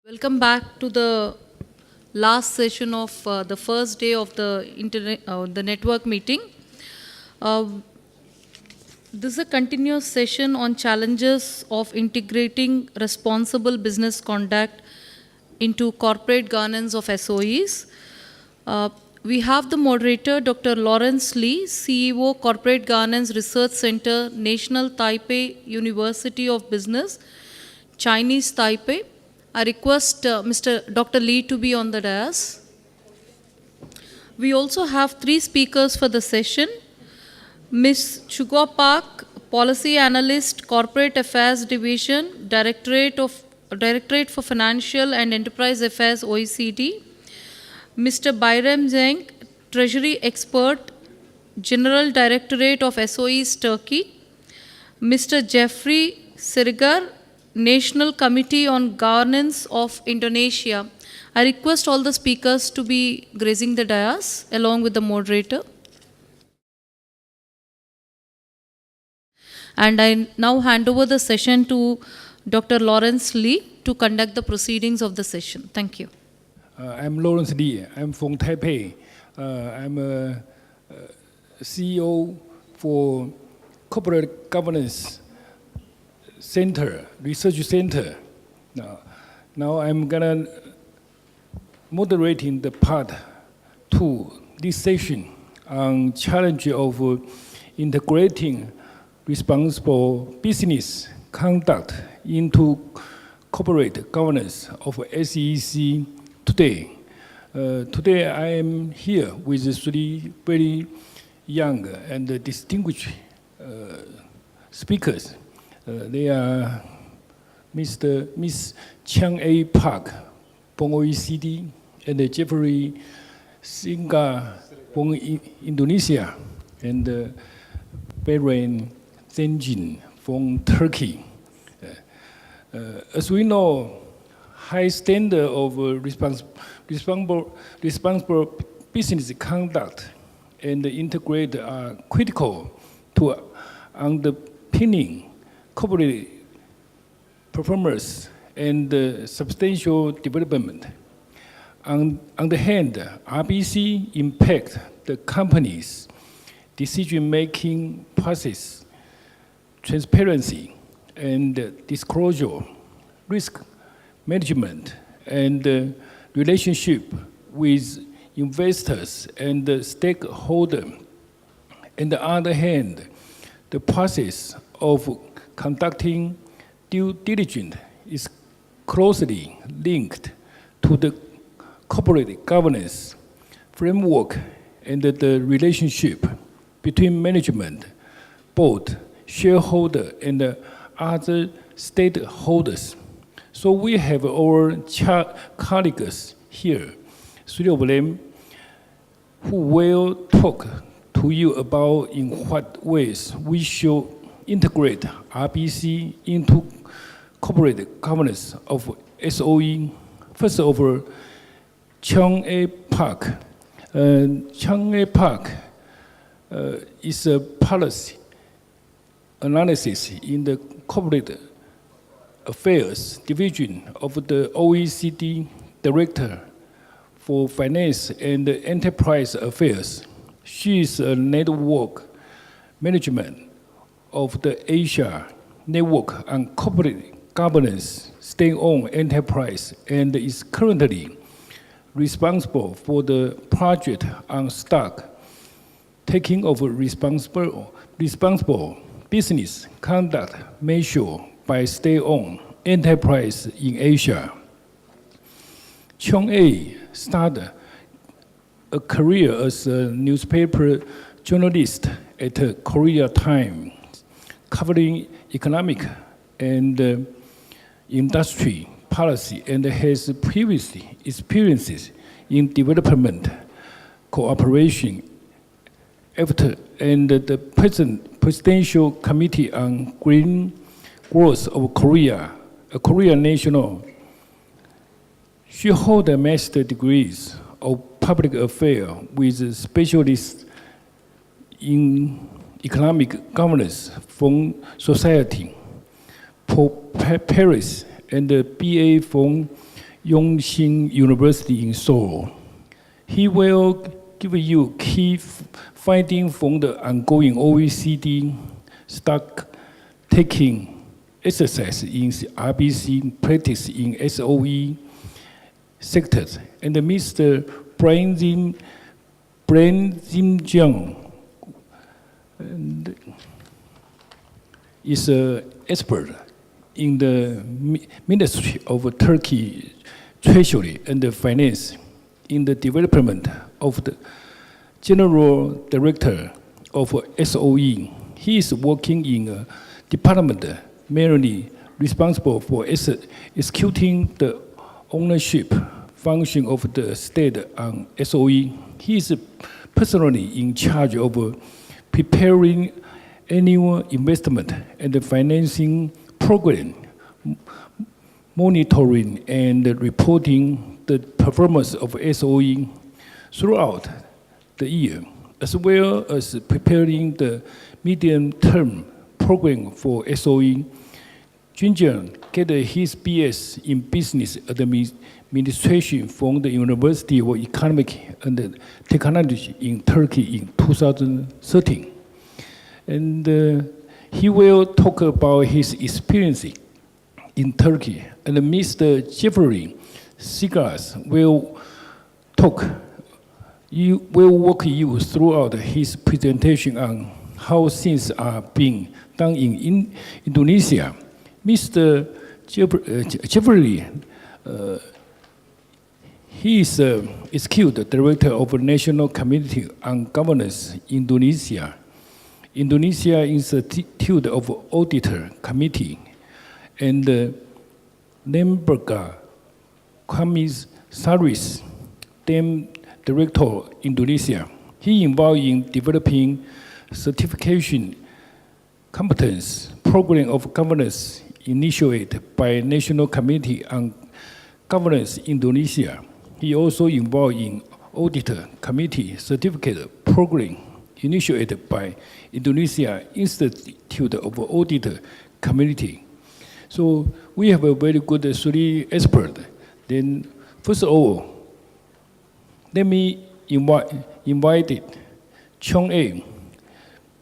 Welcome back to the last session of the first day of the network meeting. Uh, this is a continuous session on challenges of integrating responsible business conduct into corporate governance of SOEs. We have the moderator, Dr. Lawrence Lee, CEO, Corporate Governance Research Center, National Taipei University of Business, Chinese Taipei. I request Mr. Dr. Lee to be on the dais. We also have three speakers for the session. Ms. Chugwa Park, Policy Analyst, Corporate Affairs Division, Directorate for Financial and Enterprise Affairs, OECD. Mr. Bayram Zeng, Treasury Expert, General Directorate of SOEs, Turkey. Mr. Jeffrey Sirigar, National Committee on Governance of Indonesia. I request all the speakers to be gracing the dais along with the moderator. And I now hand over the session to Dr. Lawrence Lee to conduct the proceedings of the session. Thank you. I'm Lawrence Lee. I'm from Taipei. I'm a CEO for Corporate Governance Center, Research Center. Now I'm gonna moderating the part 2, this session on challenge of integrating responsible business conduct into corporate governance of SEC today. Today I am here with three very young and distinguished speakers. They are Miss Chang A. Park from OECD and Jeffrey Singa from Indonesia and Bayram Zengin from Turkey. As we know, high standard of responsible business conduct and integrate are critical to underpinning corporate performance and substantial development. On the hand, RBC impact the company's decision-making process, transparency and disclosure, risk management, and relationship with investors and stakeholders. On the other hand, the process of conducting due diligence is closely linked to the corporate governance framework and the relationship between management, board, shareholder, and other stakeholders. So we have our colleagues here, three of them, who will talk to you about in what ways we should integrate RBC into corporate governance of SOE. First of all, Chang A. Park. Chang A. Park is a policy analysis in the corporate affairs division of the OECD Director for Finance and Enterprise Affairs. She is a network management of the Asia Network on Corporate Governance, state-owned enterprise, and is currently responsible for the project on stock taking of responsible business conduct measure by state-owned enterprise in Asia. Chong A started a career as a newspaper journalist at Korea Times, covering economic and industry policy, and has previous experiences in development, cooperation, effort, and the Presidential Committee on Green Growth of Korea, a Korean national. She holds a master's degrees of public affairs with specialists in economic governance from Society for Paris and the BA from Yongsin University in Seoul. He will give you key findings from the ongoing OECD stock taking exercise in RBC practice in SOE sectors. And Mr. Brian Zimjiang is an expert in the Ministry of Turkey Treasury and Finance in the development of the General Director of SOE. He is working in a department mainly responsible for executing the ownership function of the state on SOE. He is personally in charge of preparing annual investment and financing program, monitoring and reporting the performance of SOE throughout the year, as well as preparing the medium-term program for SOE. Junjian get his BS in Business Administration from the University of Economic and Technology in Turkey in 2013. And he will talk about his experience in Turkey. And Mr. Jeffrey Sigars will walk you throughout his presentation on how things are being done in Indonesia. Mr. Jeffrey, he is Executive Director of the National Committee on Governance Indonesia. Indonesia Institute of Auditor Committee, and Lembaga Komisaris, then Director Indonesia. He involved in developing certification competence program of governance initiated by National Committee on Governance Indonesia. He also involved in Auditor Committee certificate program initiated by Indonesia Institute of Auditor Committee. So we have a very good three experts. Then first of all, let me invite Chong A,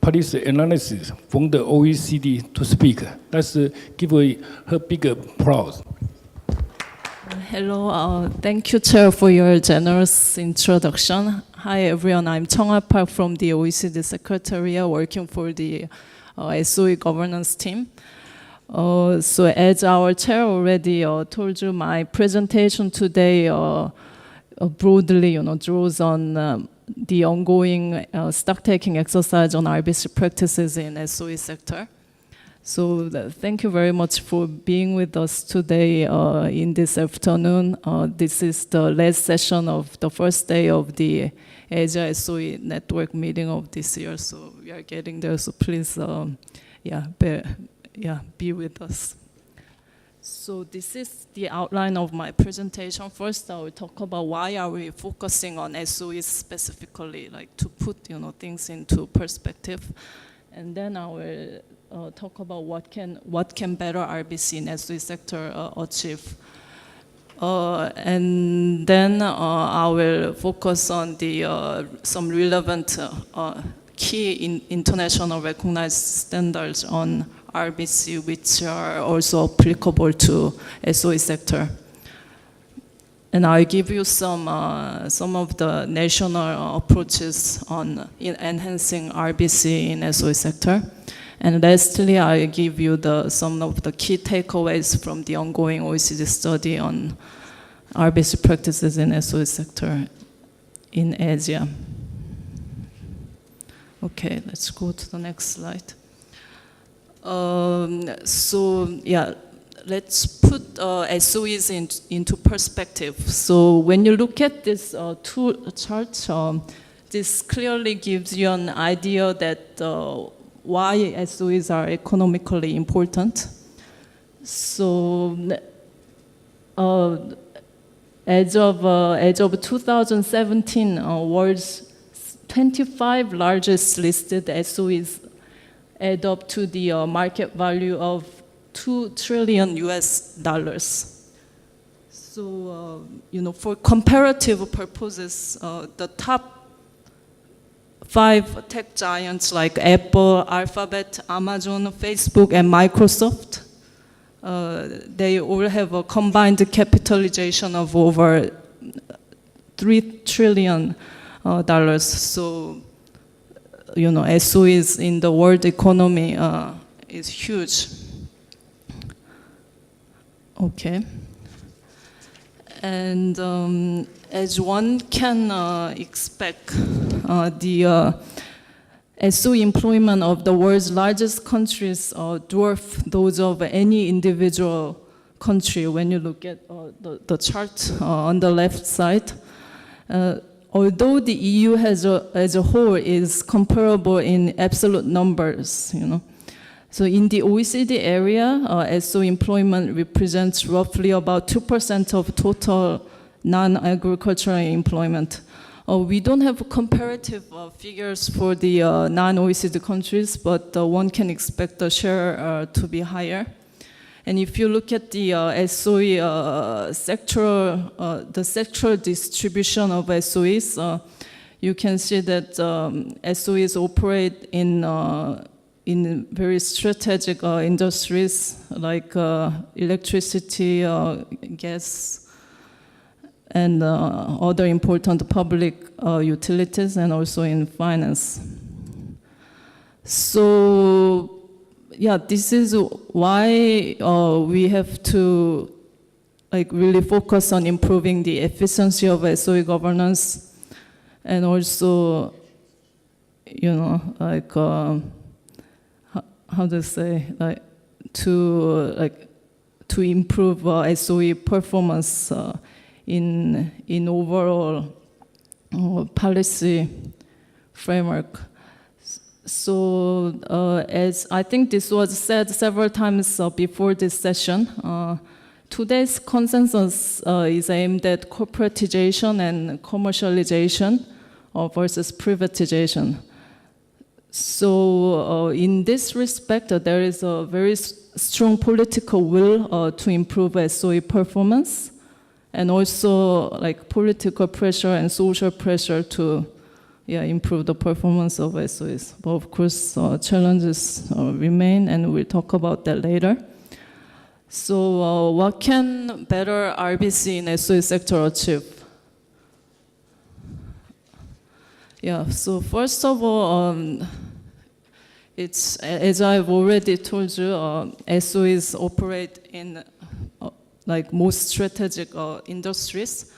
policy analysis from the OECD to speak. Let's give her big applause. Hello, thank you, Chair, for your generous introduction. Hi, everyone. I'm Chong Park from the OECD Secretariat, working for the SOE governance team. So as our chair already told you, my presentation today broadly draws on the ongoing stock-taking exercise on RBC practices in SOE sector. So thank you very much for being with us today in this afternoon. This is the last session of the first day of the Asia SOE network meeting of this year. So we are getting there, so please be with us. So this is the outline of my presentation. First, I will talk about why are we focusing on SOE specifically, like to put things into perspective. And then I will talk about what can better RBC in SOE sector achieve. And then I will focus on the some relevant key international recognized standards on RBC, which are also applicable to SOE sector. And I'll give you some of the national approaches on enhancing RBC in SOE sector. And lastly, I'll give you some of the key takeaways from the ongoing OECD study on RBC practices in SOE sector in Asia. Okay, let's go to the next slide. Let's put SOEs into perspective. So when you look at this two charts, this clearly gives you an idea that why SOEs are economically important. So as of 2017, world's 25 largest listed SOEs add up to the market value of $2 trillion US. So, for comparative purposes, the top 5 tech giants like Apple, Alphabet, Amazon, Facebook, and Microsoft, they all have a combined capitalization of over $3 trillion. So, SOEs in the world economy is huge. Okay. And as one can expect, the SOE employment of the world's largest countries dwarf those of any individual country when you look at the chart on the left side. Although the EU as a whole is comparable in absolute numbers, So in the OECD area, SOE employment represents roughly about 2% of total non-agricultural employment. We don't have comparative figures for the non-OECD countries, but one can expect the share to be higher. And if you look at the SOE the sectoral distribution of SOEs, you can see that SOEs operate in very strategic industries like electricity, gas, and other important public utilities, and also in finance. So, yeah, this is why we have to really focus on improving the efficiency of SOE governance, and also, how to say, to improve SOE performance in overall policy framework. So as I think this was said several times before this session, today's consensus is aimed at corporatization and commercialization versus privatization. So in this respect, there is a very strong political will to improve SOE performance, and also political pressure and social pressure to improve the performance of SOEs. But of course, challenges remain, and we'll talk about that later. So what can better RBC in SOE sector achieve? Yeah, so first of all, it's, as I've already told you, SOEs operate in most strategic industries.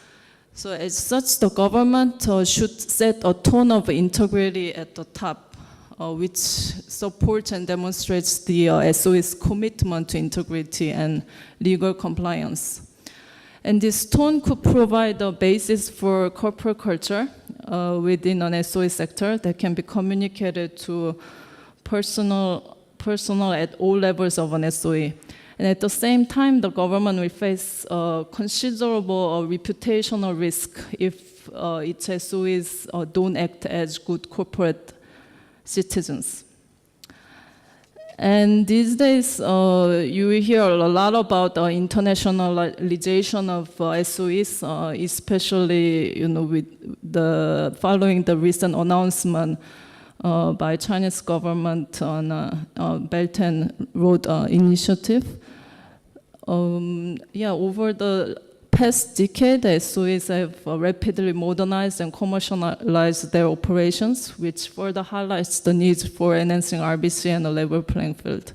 So as such, the government should set a tone of integrity at the top, which supports and demonstrates the SOE's commitment to integrity and legal compliance. And this tone could provide a basis for corporate culture within an SOE sector that can be communicated to personnel at all levels of an SOE. And at the same time, the government will face considerable reputational risk if its SOEs don't act as good corporate citizens. And these days, you hear a lot about internationalization of SOEs, especially with following the recent announcement by Chinese government on Belt and Road Initiative. Over the past decade, SOEs have rapidly modernized and commercialized their operations, which further highlights the need for enhancing RBC and a level playing field.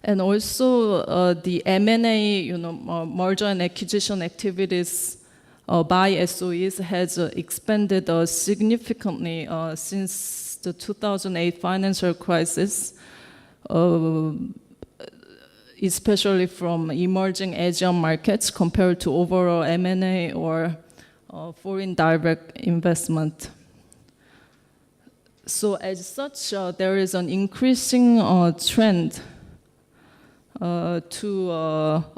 And also the M&A, merger and acquisition activities by SOEs has expanded significantly since the 2008 financial crisis, especially from emerging Asian markets compared to overall M&A or foreign direct investment. So as such, there is an increasing trend to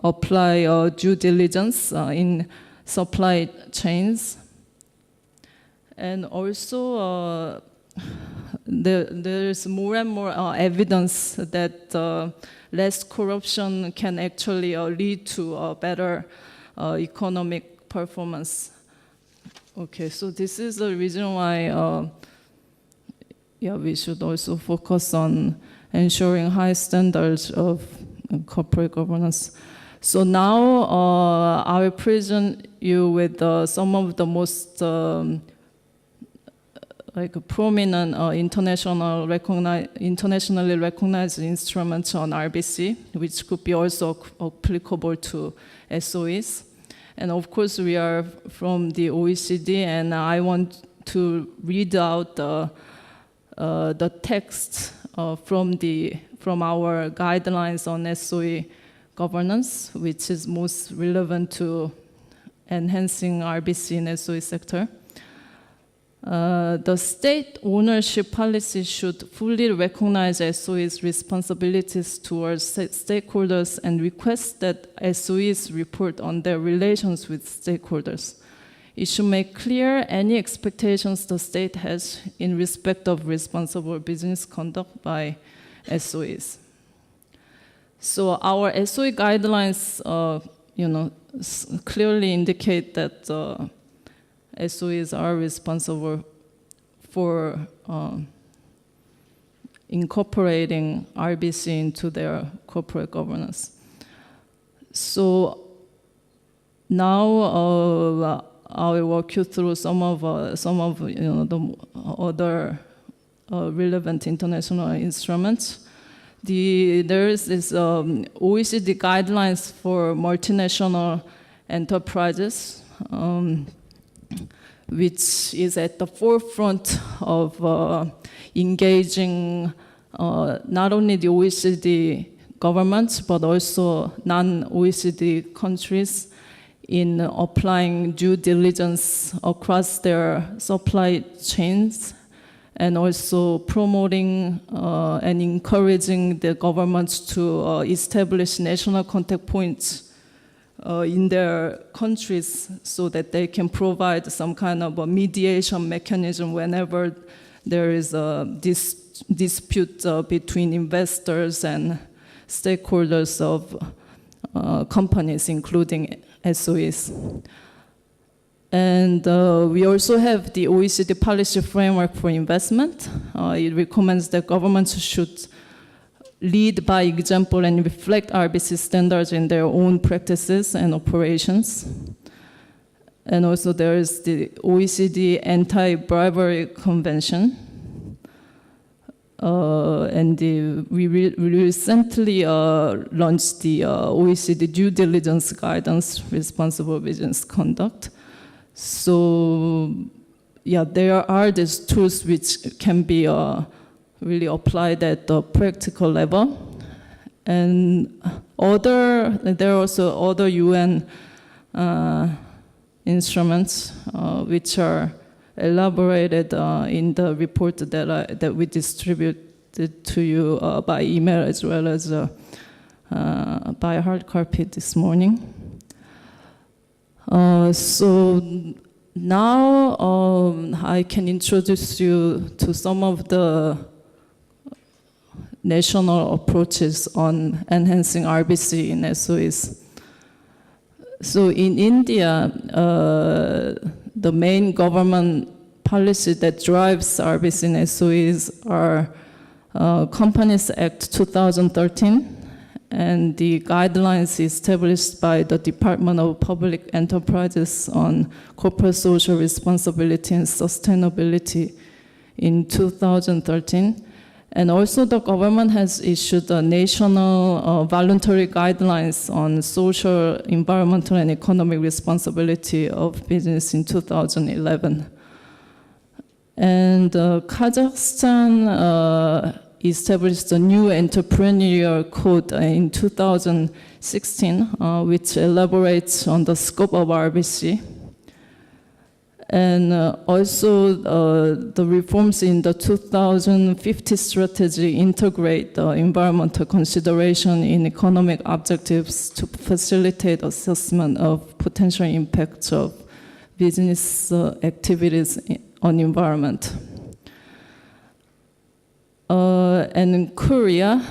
apply due diligence in supply chains. And also there's more and more evidence that less corruption can actually lead to a better economic performance. Okay, so this is the reason why we should also focus on ensuring high standards of corporate governance. So now I will present you with some of the most prominent internationally recognized instruments on RBC, which could be also applicable to SOEs. And of course, we are from the OECD, and I want to read out the text from our guidelines on SOE governance, which is most relevant to enhancing RBC in SOE sector. The state ownership policy should fully recognize SOE's responsibilities towards stakeholders and request that SOEs report on their relations with stakeholders. It should make clear any expectations the state has in respect of responsible business conduct by SOEs. So our SOE guidelines, clearly indicate that SOEs are responsible for incorporating RBC into their corporate governance. So now I will walk you through some of the other relevant international instruments. There is this OECD guidelines for multinational enterprises, which is at the forefront of engaging not only the OECD governments, but also non-OECD countries in applying due diligence across their supply chains, and also promoting and encouraging the governments to establish national contact points in their countries so that they can provide some kind of a mediation mechanism whenever there is a dispute between investors and stakeholders of companies, including SOEs. And we also have the OECD policy framework for investment. It recommends that governments should lead by example and reflect RBC standards in their own practices and operations. And also there is the OECD Anti-Bribery Convention. And we recently launched the OECD Due Diligence Guidance, Responsible Business Conduct. So, yeah, there are these tools which can be really applied at the practical level. And there are also other UN instruments which are elaborated in the report that we distributed to you by email as well as by hard copy this morning. So now I can introduce you to some of the national approaches on enhancing RBC in SOEs. So in India, the main government policy that drives RBC in SOEs are Companies Act 2013 and the guidelines established by the Department of Public Enterprises on corporate social responsibility and sustainability in 2013. And also the government has issued a national voluntary guidelines on social, environmental, and economic responsibility of business in 2011. And Kazakhstan established a new entrepreneurial code in 2016, which elaborates on the scope of RBC. And also the reforms in the 2050 strategy integrate the environmental consideration in economic objectives to facilitate assessment of potential impacts of business activities on environment. And in Korea,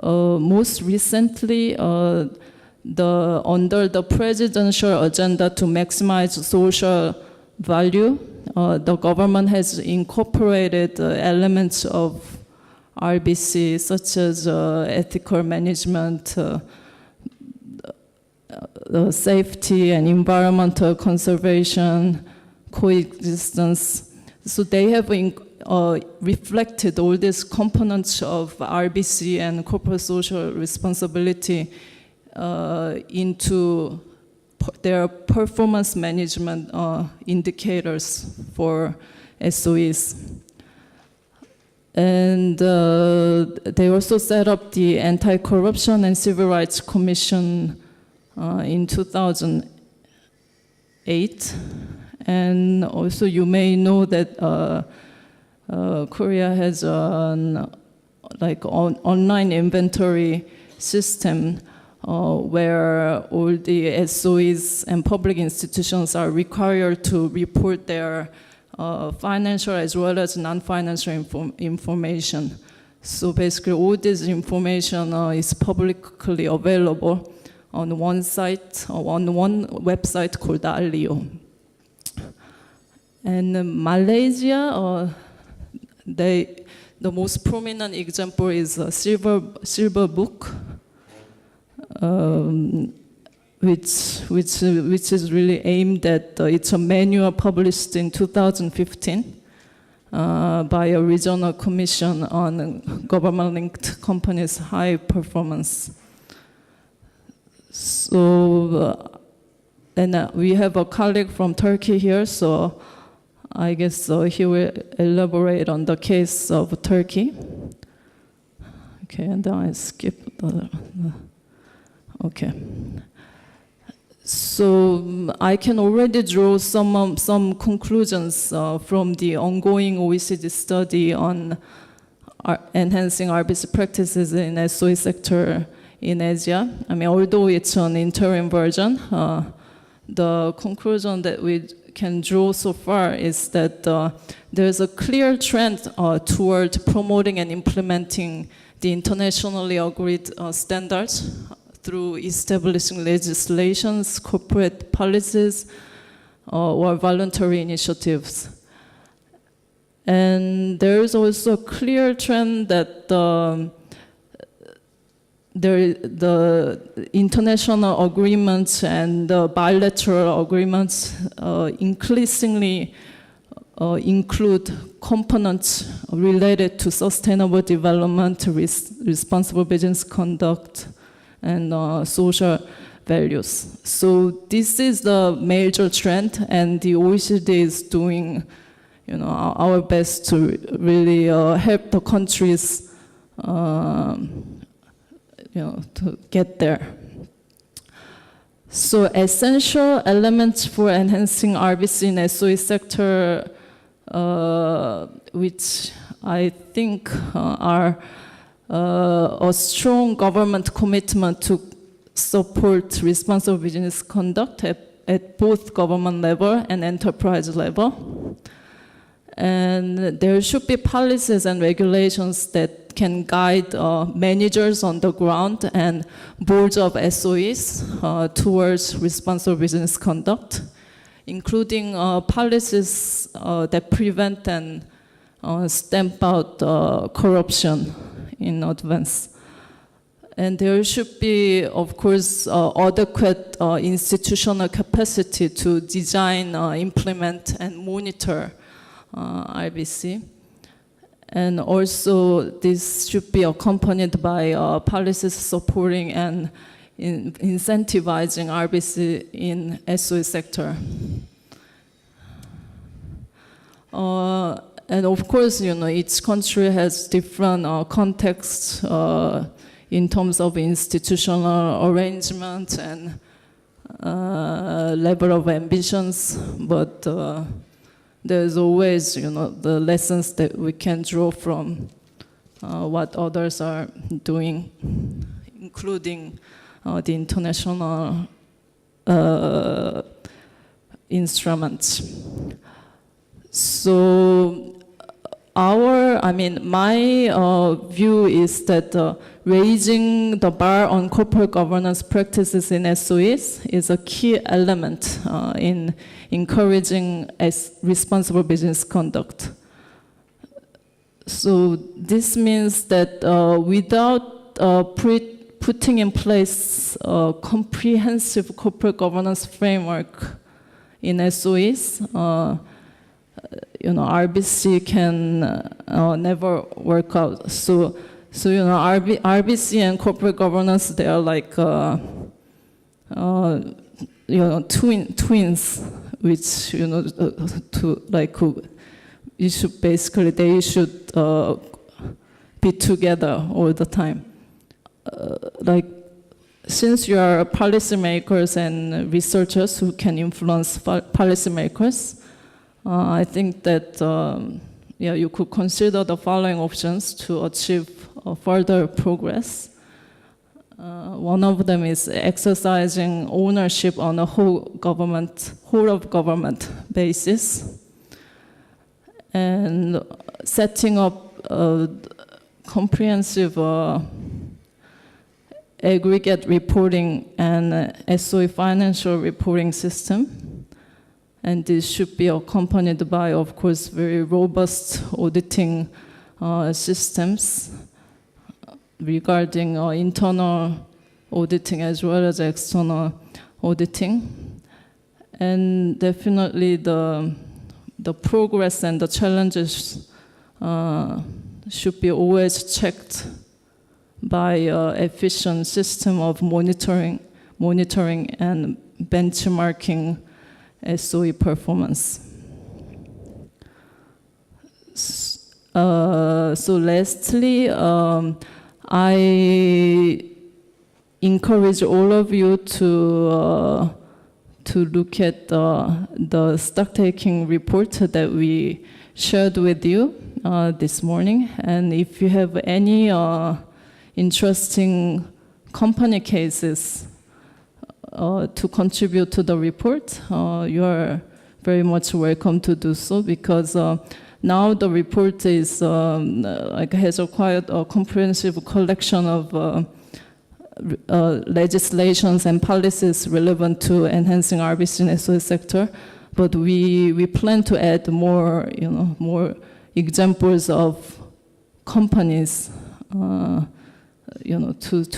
most recently, under the presidential agenda to maximize social value, the government has incorporated elements of RBC, such as ethical management, safety and environmental conservation, coexistence. So they have reflected all these components of RBC and corporate social responsibility into their performance management indicators for SOEs. And they also set up the Anti-Corruption and Civil Rights Commission in 2008. And also you may know that Korea has an online inventory system where all the SOEs and public institutions are required to report their financial as well as non-financial information. So basically all this information is publicly available on one site, on one website called Alio. And Malaysia, the most prominent example is a silver book, which is really aimed at, it's a manual published in 2015 by a regional commission on government-linked companies' high performance. So, and we have a colleague from Turkey here, so I guess he will elaborate on the case of Turkey. Okay, and then I skip okay. So I can already draw some conclusions from the ongoing OECD study on enhancing RBC practices in SOE sector in Asia. I mean, although it's an interim version, the conclusion that we can draw so far is that there's a clear trend toward promoting and implementing the internationally agreed standards through establishing legislations, corporate policies, or voluntary initiatives. And there is also a clear trend that the international agreements and the bilateral agreements increasingly include components related to sustainable development, responsible business conduct, and social values. So this is the major trend, and the OECD is doing, our best to really help the countries, to get there. So essential elements for enhancing RBC in SOE sector, which I think are a strong government commitment to support responsible business conduct at both government level and enterprise level. And there should be policies and regulations that can guide managers on the ground and boards of SOEs towards responsible business conduct, including policies that prevent and stamp out corruption in advance. And there should be, of course, adequate institutional capacity to design, implement, and monitor RBC. And also, this should be accompanied by policies supporting and incentivizing RBC in SOE sector. And of course, each country has different contexts in terms of institutional arrangement and level of ambitions, but there's always, the lessons that we can draw from what others are doing, including the international instruments. So my view is that raising the bar on corporate governance practices in SOEs is a key element in encouraging responsible business conduct. So this means that without putting in place a comprehensive corporate governance framework in SOEs, RBC can never work out. So RBC and corporate governance, they are like twins, which they should be together all the time. Since you are policymakers and researchers who can influence policymakers, I think that you could consider the following options to achieve further progress. One of them is exercising ownership on a whole of government basis, and setting up a comprehensive aggregate reporting and SOE financial reporting system. And this should be accompanied by, of course, very robust auditing systems regarding internal auditing as well as external auditing. And definitely the progress and the challenges should be always checked by an efficient system of monitoring and benchmarking SOE performance. So lastly, I encourage all of you to look at the stock taking report that we shared with you this morning. And if you have any interesting company cases to contribute to the report, you are very much welcome to do so, because now the report is has acquired a comprehensive collection of legislations and policies relevant to enhancing RBC and SOE sector. But we plan to add more examples of companies to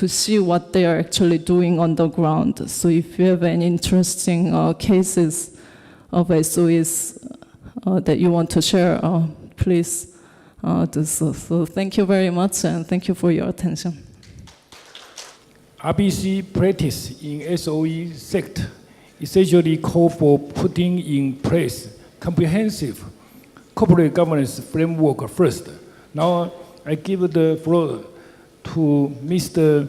see what they are actually doing on the ground. So if you have any interesting cases of SOEs that you want to share, please do so. So thank you very much, and thank you for your attention. RBC practice in SOE sector essentially call for putting in place comprehensive corporate governance framework first. Now I give the floor to Mr.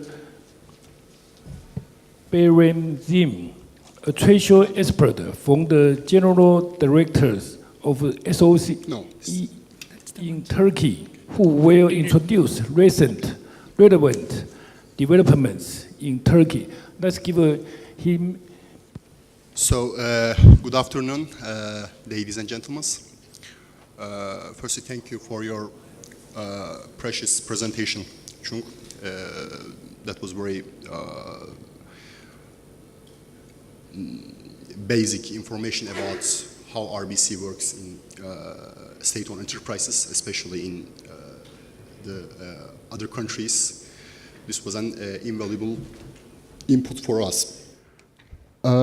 Berem Zim, a treasury expert from the General Directors of SOC in Turkey, who will introduce recent relevant developments in Turkey. Let's give him. So, good afternoon, ladies and gentlemen. Firstly, thank you for your precious presentation, Chung. That was very basic information about how RBC works in state-owned enterprises, especially in the other countries. This was an invaluable input for us.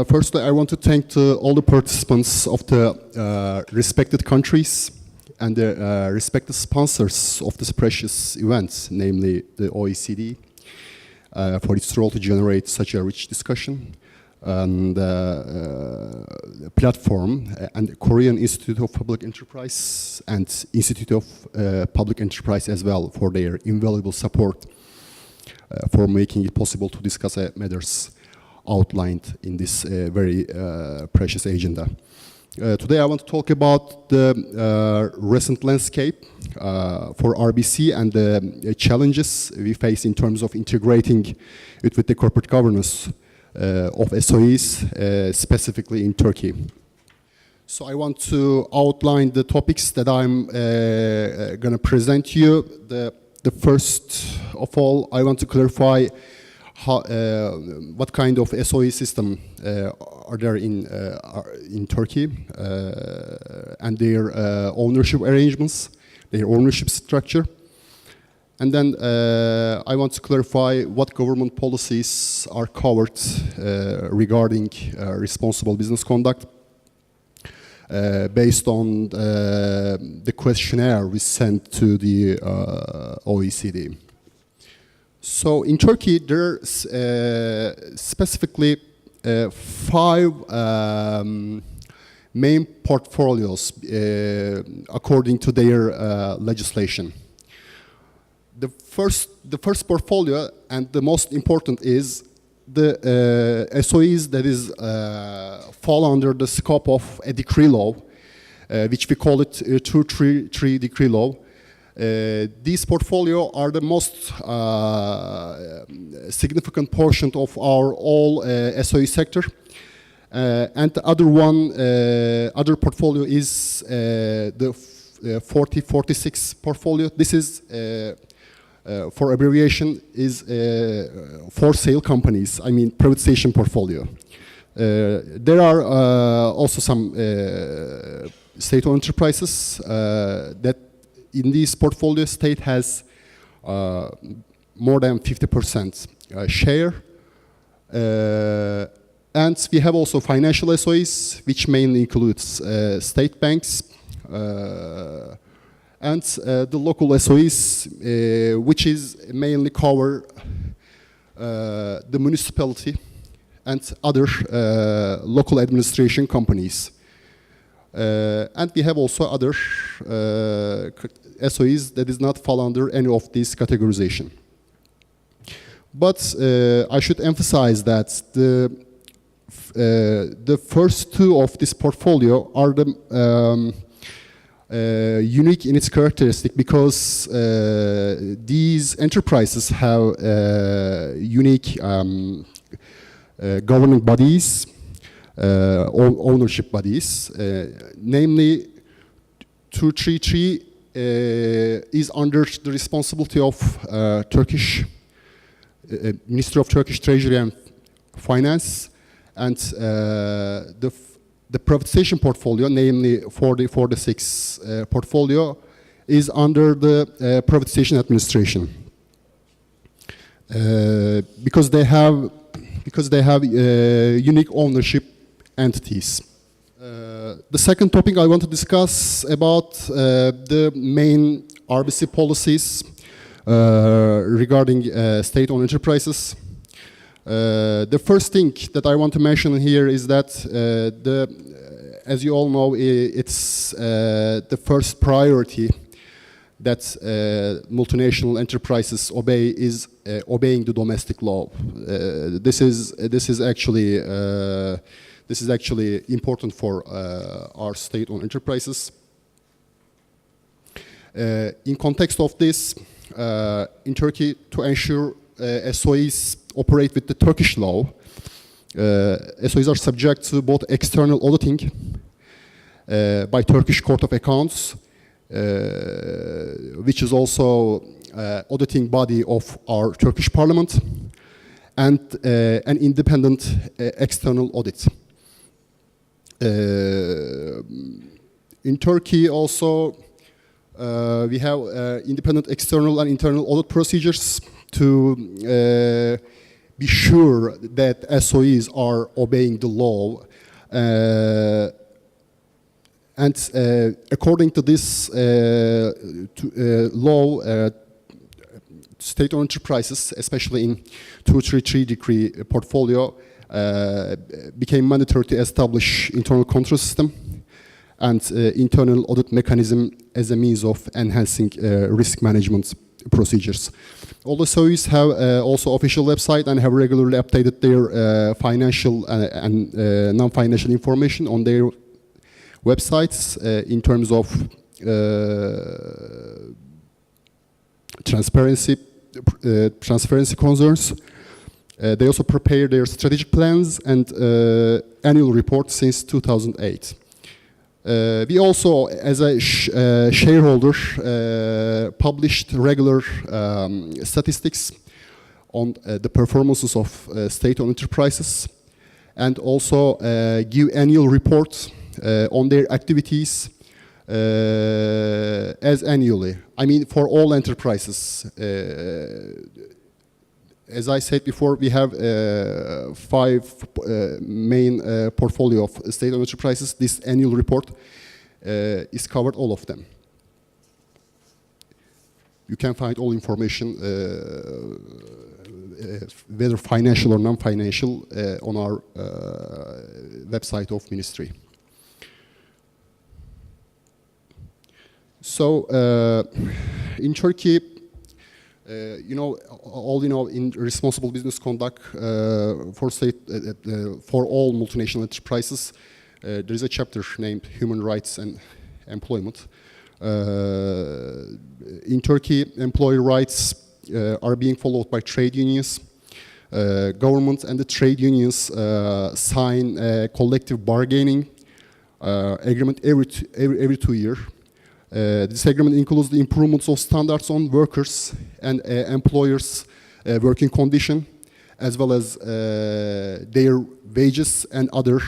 Firstly, I want to thank all the participants of the respected countries and the respected sponsors of this precious event, namely the OECD, for its role to generate such a rich discussion, and platform, and Korean Institute of Public Enterprise and Institute of Public Enterprise as well for their invaluable support for making it possible to discuss matters outlined in this very precious agenda. Today I want to talk about the recent landscape for RBC and the challenges we face in terms of integrating it with the corporate governance of SOEs, specifically in Turkey. So I want to outline the topics that I'm going to present to you. The first of all, I want to clarify how, what kind of SOE system are there in Turkey and their ownership arrangements, their ownership structure. And then I want to clarify what government policies are covered regarding responsible business conduct based on the questionnaire we sent to the OECD. So in Turkey, there's specifically 5 main portfolios according to their legislation. The first portfolio and the most important is the SOEs that is fall under the scope of a decree law, which we call it 233 decree law. These portfolio are the most significant portion of our all SOE sector. And the other portfolio is the 4046 portfolio. This is for abbreviation is for sale companies, I mean privatization portfolio. There are also some state-owned enterprises that in this portfolio state has more than 50% share. And we have also financial SOEs, which mainly includes state banks, and the local SOEs, which is mainly cover the municipality and other local administration companies. And we have also other SOEs that does not fall under any of these categorization. But I should emphasize that the first 2 of this portfolio are the unique in its characteristic because these enterprises have unique governing bodies, ownership bodies. Namely, 233 is under the responsibility of Turkish Ministry of Turkish Treasury and Finance, and the privatization portfolio, namely 4046 portfolio, is under the privatization administration because they have unique ownership entities. The second topic I want to discuss about the main RBC policies regarding state-owned enterprises. The first thing that I want to mention here is that as you all know, it's the first priority that multinational enterprises obey is obeying the domestic law. This is actually important for our state-owned enterprises. In context of this, in Turkey, to ensure SOEs operate with the Turkish law, SOEs are subject to both external auditing by Turkish Court of Accounts, which is also auditing body of our Turkish Parliament, and an independent external audit. In Turkey also, we have independent external and internal audit procedures to be sure that SOEs are obeying the law. And according to this law, state-owned enterprises, especially in 233 decree portfolio, became mandatory to establish internal control system and internal audit mechanism as a means of enhancing risk management procedures. All the SOEs have also official website and have regularly updated their financial and non-financial information on their websites in terms of transparency concerns. They also prepare their strategic plans and annual reports since 2008. We also, as a shareholder, published regular statistics on the performances of state-owned enterprises, and also give annual reports on their activities as annually. I mean, for all enterprises. As I said before, we have 5 main portfolio of state-owned enterprises. This annual report is covered all of them. You can find all information, whether financial or non-financial, on our website of ministry. So, in Turkey, in responsible business conduct for all multinational enterprises, there is a chapter named Human Rights and Employment. In Turkey, employee rights are being followed by trade unions. Government and the trade unions sign a collective bargaining agreement every 2 years. This agreement includes the improvements of standards on workers and employers' working condition, as well as their wages and other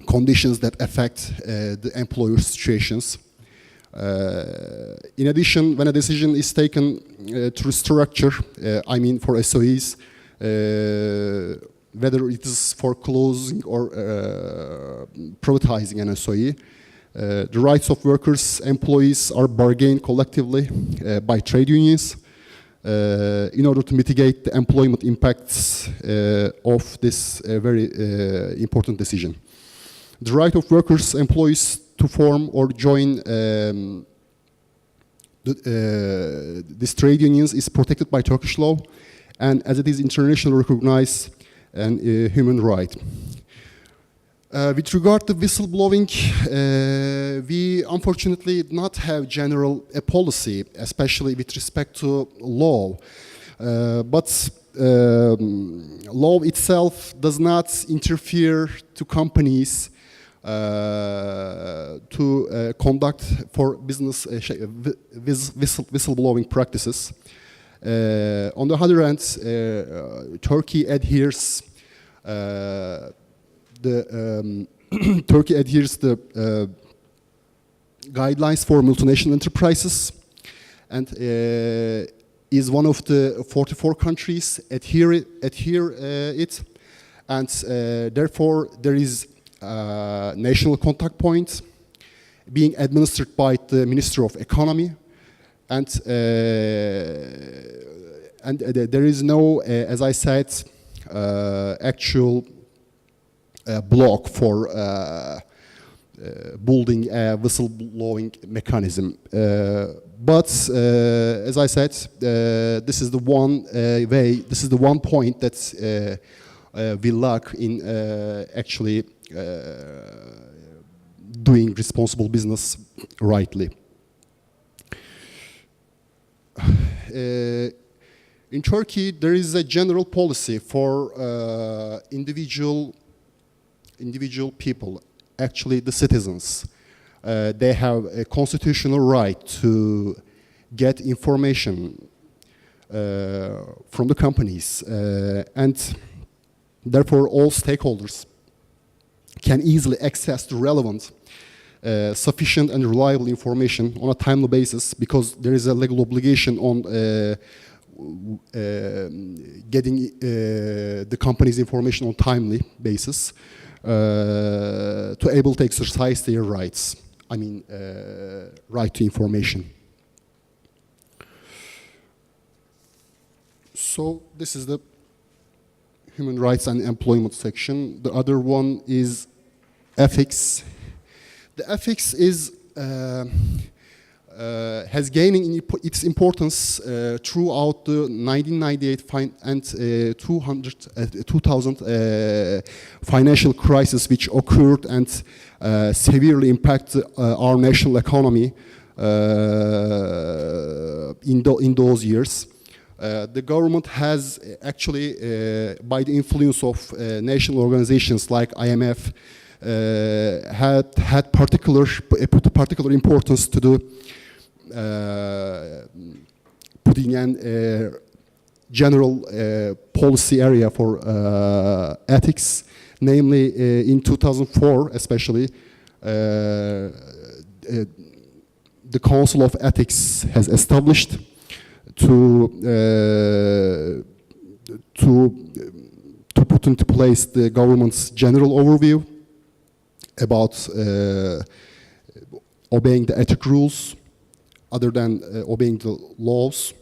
conditions that affect the employers' situations. In addition, when a decision is taken to restructure, I mean for SOEs, whether it is for closing or privatizing an SOE, the rights of workers, employees are bargained collectively by trade unions in order to mitigate the employment impacts of this very important decision. The right of workers, employees to form or join these trade unions is protected by Turkish law, and as it is internationally recognized and human right. With regard to whistleblowing, we unfortunately do not have general policy, especially with respect to law. But law itself does not interfere to companies to conduct for business whistleblowing practices. On the other hand, Turkey adheres the guidelines for multinational enterprises, and is one of the 44 countries adhere it, and therefore there is a national contact point being administered by the Minister of Economy. And there is no, as I said, actual block for building a whistleblowing mechanism. But as I said, this is the one way, this is the one point that we lack in actually doing responsible business rightly. In Turkey, there is a general policy for individual people, actually the citizens. They have a constitutional right to get information from the companies, and therefore all stakeholders can easily access the relevant, sufficient and reliable information on a timely basis, because there is a legal obligation on getting the company's information on timely basis to able to exercise their rights. I mean, right to information. So this is the human rights and employment section. The other one is ethics. The ethics is has gaining its importance throughout the 1998 and 2000 financial crisis, which occurred and severely impacted our national economy in those years. The government has actually, by the influence of national organizations like IMF, had particular importance to the putting an general policy area for ethics, namely in 2004 especially. The Council of Ethics has established to put into place the government's general overview about obeying the ethic rules other than obeying the laws.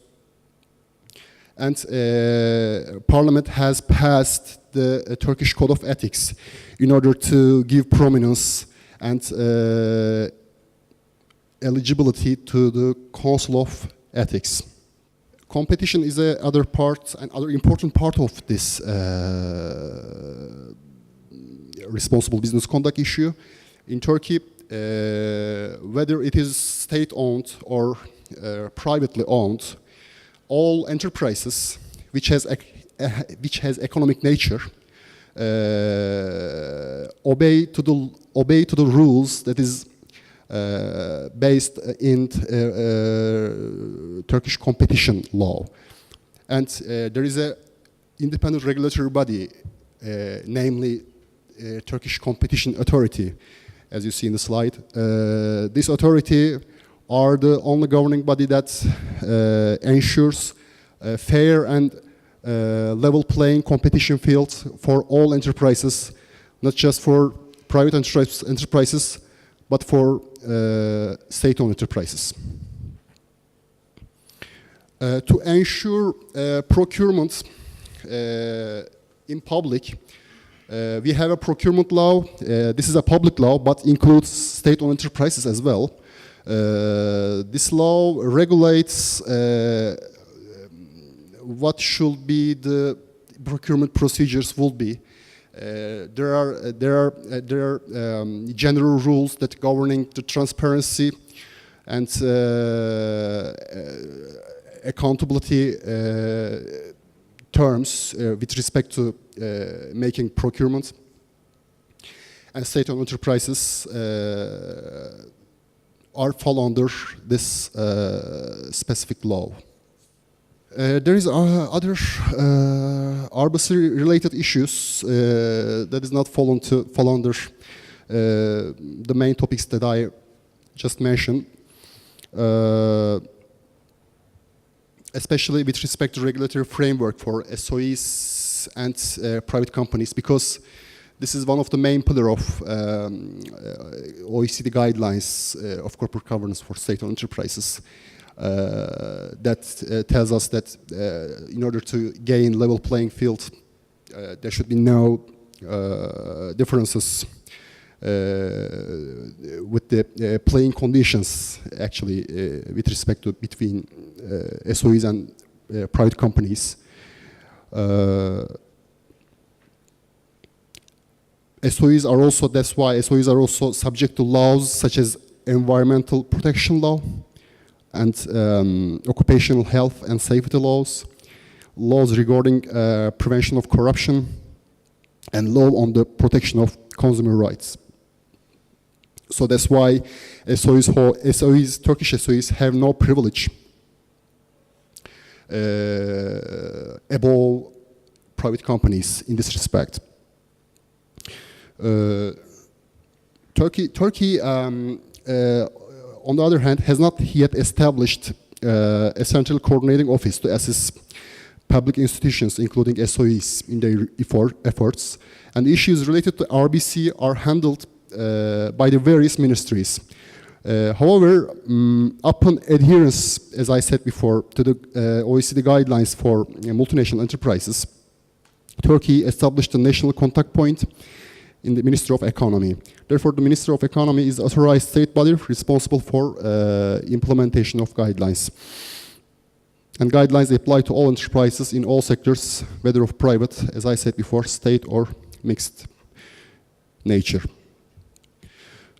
And Parliament has passed the Turkish Code of Ethics in order to give prominence and eligibility to the Council of Ethics. Competition is another important part of this responsible business conduct issue. In Turkey, whether it is state-owned or privately owned, all enterprises which has economic nature obey to the rules that is based in Turkish competition law. And there is an independent regulatory body, namely Turkish Competition Authority, as you see in the slide. This authority are the only governing body that ensures a fair and level playing competition field for all enterprises, not just for private enterprises, but for state-owned enterprises. To ensure procurement in public, we have a procurement law. This is a public law, but includes state-owned enterprises as well. This law regulates what should be the procurement procedures will be. There are general rules that governing the transparency and accountability terms with respect to making procurement. And state-owned enterprises fall under this specific law. There is other RBC-related issues that is not fall under the main topics that I just mentioned, especially with respect to regulatory framework for SOEs and private companies, because this is one of the main pillars of OECD guidelines of corporate governance for state-owned enterprises. That tells us that in order to gain level playing field, there should be no differences with the playing conditions, actually, with respect to between SOEs and private companies. SOEs are also, that's why SOEs are also subject to laws such as environmental protection law and occupational health and safety laws, laws regarding prevention of corruption, and law on the protection of consumer rights. So that's why SOEs, Turkish SOEs have no privilege above private companies in this respect. Turkey on the other hand, has not yet established a central coordinating office to assist public institutions, including SOEs, in their efforts. And issues related to RBC are handled by the various ministries. However, upon adherence, as I said before, to the OECD guidelines for multinational enterprises, Turkey established a national contact point in the Ministry of Economy. Therefore, the Ministry of Economy is the authorized state body responsible for implementation of guidelines. And guidelines apply to all enterprises in all sectors, whether of private, as I said before, state or mixed nature.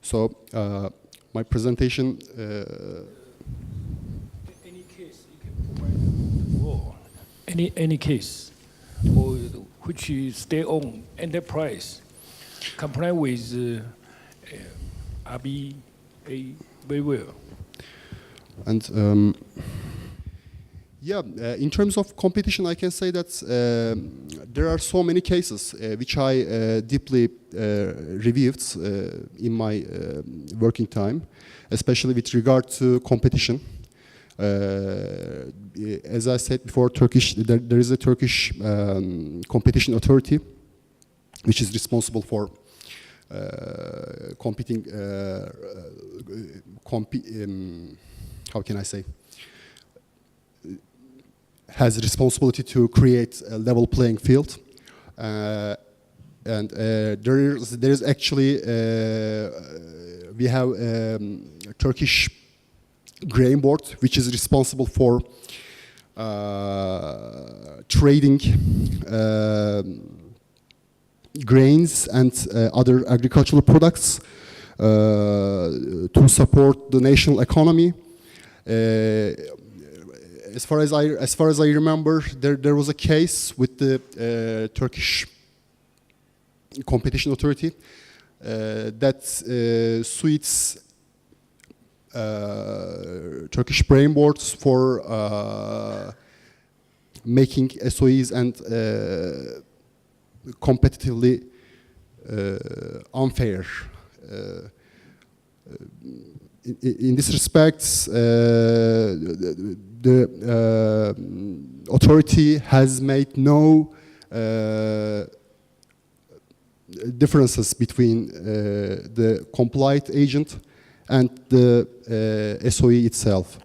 So, my presentation... Any case you can provide for any case or which is state-owned enterprise comply with RBA very well. And in terms of competition, I can say that there are so many cases which I deeply reviewed in my working time, especially with regard to competition. As I said before, there is a Turkish competition authority which is responsible for competing. How can I say? Has responsibility to create a level playing field, and there is actually we have a Turkish grain board which is responsible for trading grains and other agricultural products to support the national economy. As far as I remember, there was a case with the Turkish competition authority that suits Turkish grain boards for making SOEs and competitively unfair. In this respect, the authority has made no differences between the compliant agent and the SOE itself.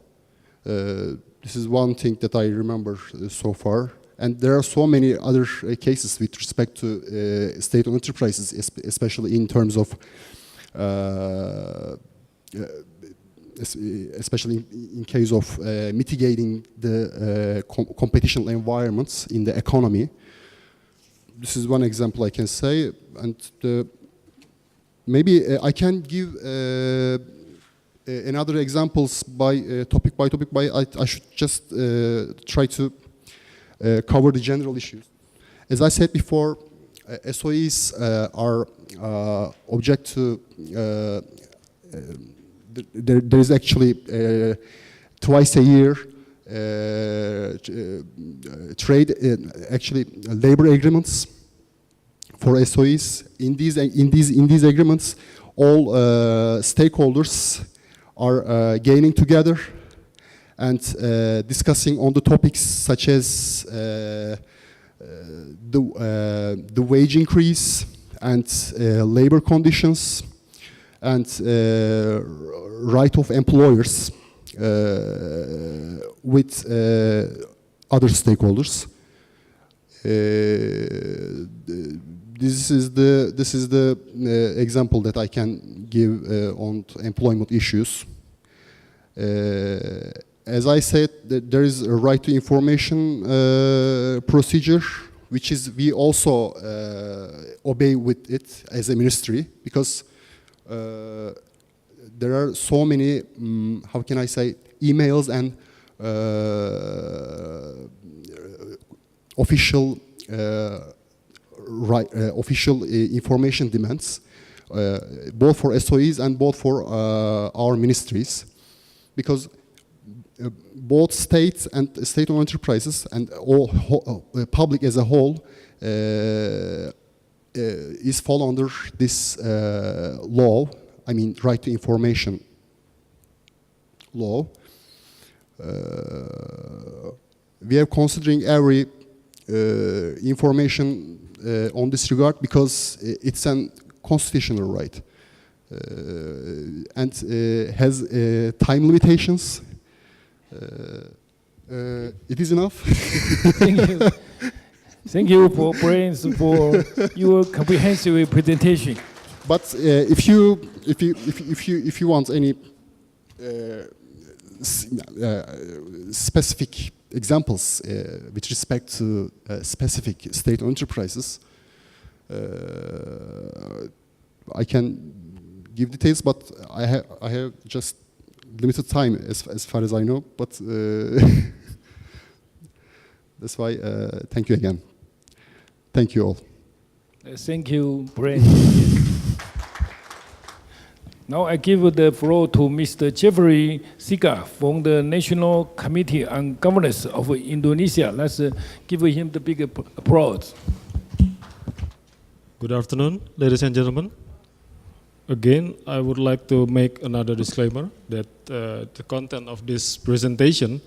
This is one thing that I remember so far. And there are so many other cases with respect to state-owned enterprises, especially in terms of especially in case of mitigating the competition environments in the economy. This is one example I can say, and maybe I can give another examples by topic. I should just try to cover the general issues. As I said before, SOEs are object to there is actually twice a year trade actually labor agreements for SOEs. In these agreements, all stakeholders are gaining together and discussing on the topics such as the wage increase and labor conditions and right of employers with other stakeholders. This is the example that I can give on employment issues. As I said, there is a right to information procedure, which is we also obey with it as a ministry, because there are so many, how can I say, emails and official official information demands, both for SOEs and both for our ministries, because both states and state-owned enterprises and all public as a whole is fall under this law. I mean, right to information law. We are considering every information on this regard because it's a constitutional right and has time limitations. It is enough. Thank you. Thank you for your comprehensive presentation. But if you want any specific examples with respect to specific state-owned enterprises, I can give details, but I have just limited time as far as I know. But that's why thank you again. Thank you all. Thank you, Brent. Now I give the floor to Mr. Jeffrey Siga from the National Committee on Governance of Indonesia. Let's give him the big applause. Good afternoon, ladies and gentlemen. Again, I would like to make another disclaimer that the content of this presentation,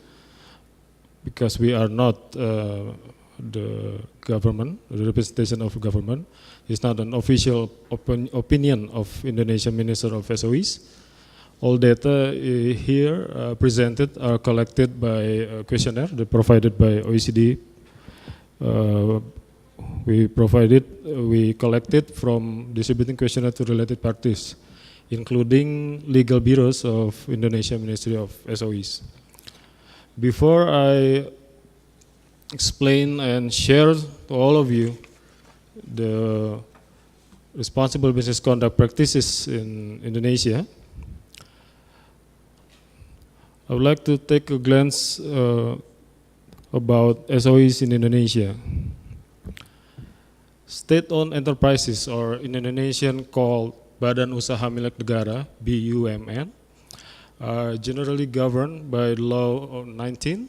because we are not the government, the representation of government, is not an official opinion of Indonesian Minister of SOEs. All data here presented are collected by a questionnaire provided by OECD. We collected from distributing questionnaire to related parties, including legal bureaus of Indonesian Ministry of SOEs. Before I explain and share to all of you the responsible business conduct practices in Indonesia, I would like to take a glance about SOEs in Indonesia. State-owned enterprises, or in Indonesian called Badan Usaha Milik Negara, BUMN, are generally governed by Law 19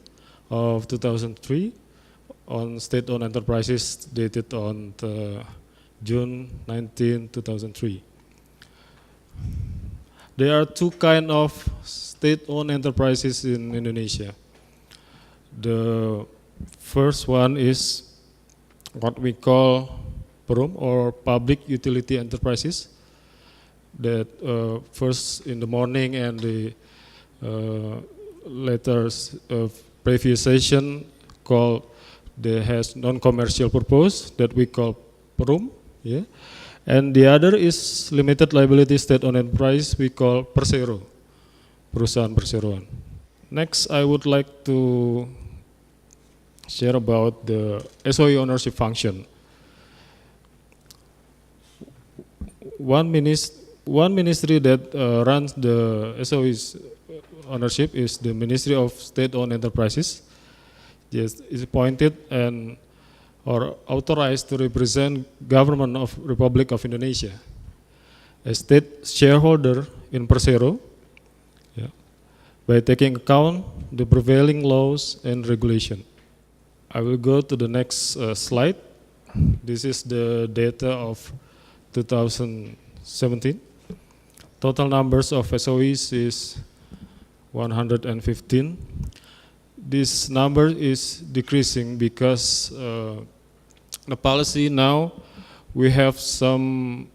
of 2003 on state-owned enterprises dated on June 19, 2003. There are two kinds of state-owned enterprises in Indonesia. The first one is what we call PURUM, or public utility enterprises, that first in the morning and the later previous session called that has non-commercial purpose, that we call PURUM, yeah. And the other is limited liability state-owned enterprise, we call Persero, perusahaan perseroan. Next, I would like to share about the SOE ownership function. One ministry that runs the SOE's ownership is the Ministry of State-Owned Enterprises. Yes, is appointed and or authorized to represent government of Republic of Indonesia, a state shareholder in Persero, yeah, by taking account the prevailing laws and regulation. I will go to the next slide. This is the data of 2017. Total numbers of SOEs is 115. This number is decreasing because the policy now, we have some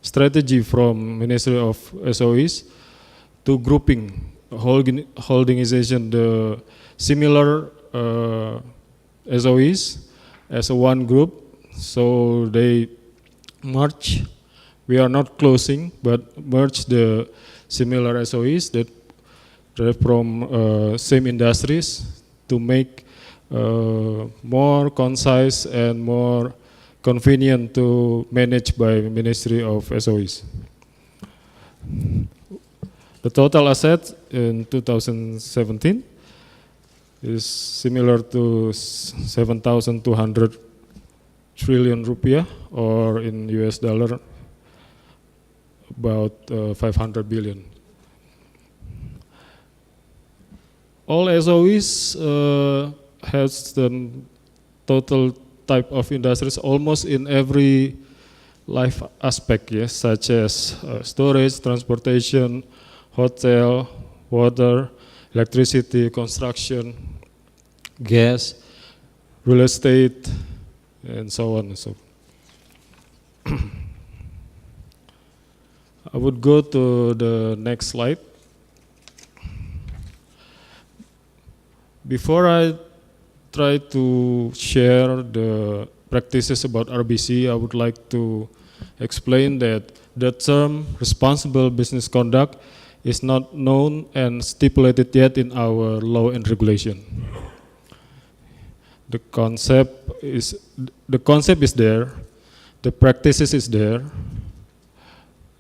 strategy from Ministry of SOEs to grouping, holdingization the similar SOEs as a one group, so they merge. We are not closing, but merge the similar SOEs that are from same industries to make more concise and more convenient to manage by Ministry of SOEs. The total assets in 2017 is similar to 7,200 trillion rupiah, or in US dollar about 500 billion. All SOEs has the total type of industries almost in every life aspect, yes, such as storage, transportation, hotel, water, electricity, construction, gas, real estate, and so on and so forth. I would go to the next slide. Before I try to share the practices about RBC, I would like to explain that the term responsible business conduct is not known and stipulated yet in our law and regulation. The concept is there, the practices is there,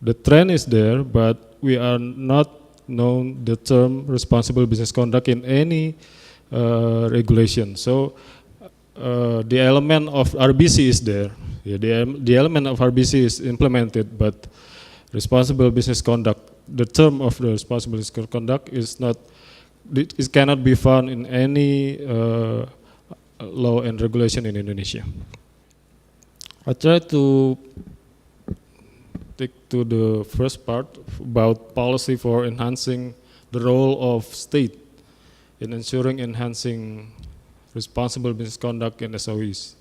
the trend is there, but we are not known the term responsible business conduct in any regulation. So the element of RBC is there. Yeah, the element of RBC is implemented, but responsible business conduct, the term of the responsible business conduct is not, it cannot be found in any law and regulation in Indonesia. I try to take to the first part about policy for enhancing the role of state in ensuring enhancing responsible business conduct in SOEs.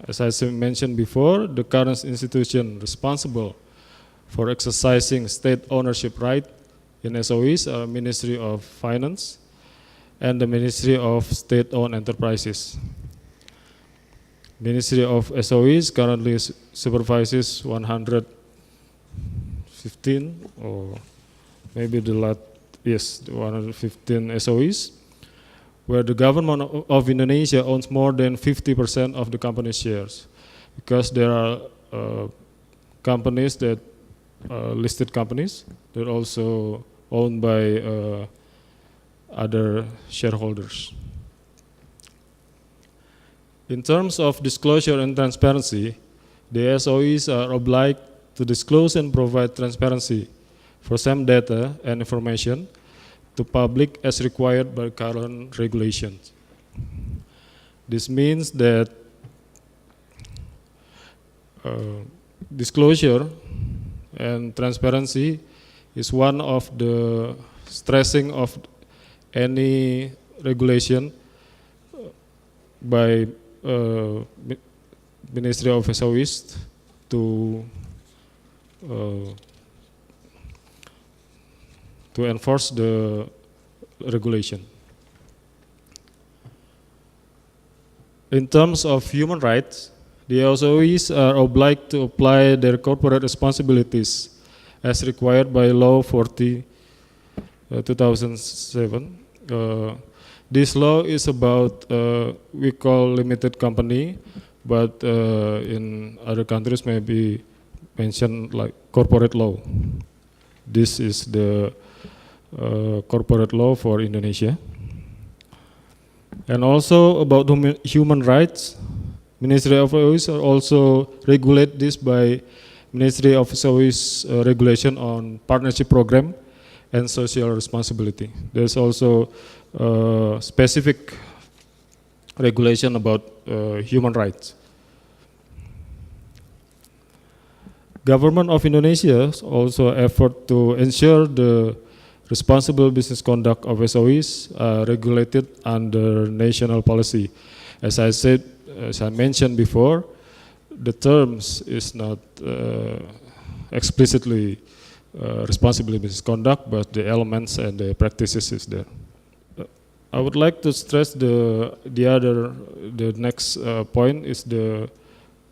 As I mentioned before, the current institution responsible for exercising state ownership right in SOEs are Ministry of Finance and the Ministry of State-Owned Enterprises. Ministry of SOEs currently supervises 115 or maybe the 115 SOEs, where the government of Indonesia owns more than 50% of the company shares, because there are companies that listed companies that are also owned by other shareholders. In terms of disclosure and transparency, the SOEs are obliged to disclose and provide transparency for some data and information to public as required by current regulations. This means that disclosure and transparency is one of the stressing of any regulation by Ministry of SOEs to enforce the regulation. In terms of human rights, the SOEs are obliged to apply their corporate responsibilities as required by Law 40, 2007. This law is about, we call limited company, but in other countries may be mentioned like corporate law. This is the corporate law for Indonesia. And also about human rights, Ministry of SOEs also regulate this by Ministry of SOEs regulation on partnership program and social responsibility. There's also specific regulation about human rights. Government of Indonesia also effort to ensure the responsible business conduct of SOEs regulated under national policy. As I said, as I mentioned before, the terms is not explicitly responsible business conduct, but the elements and the practices is there. I would like to stress the next point is the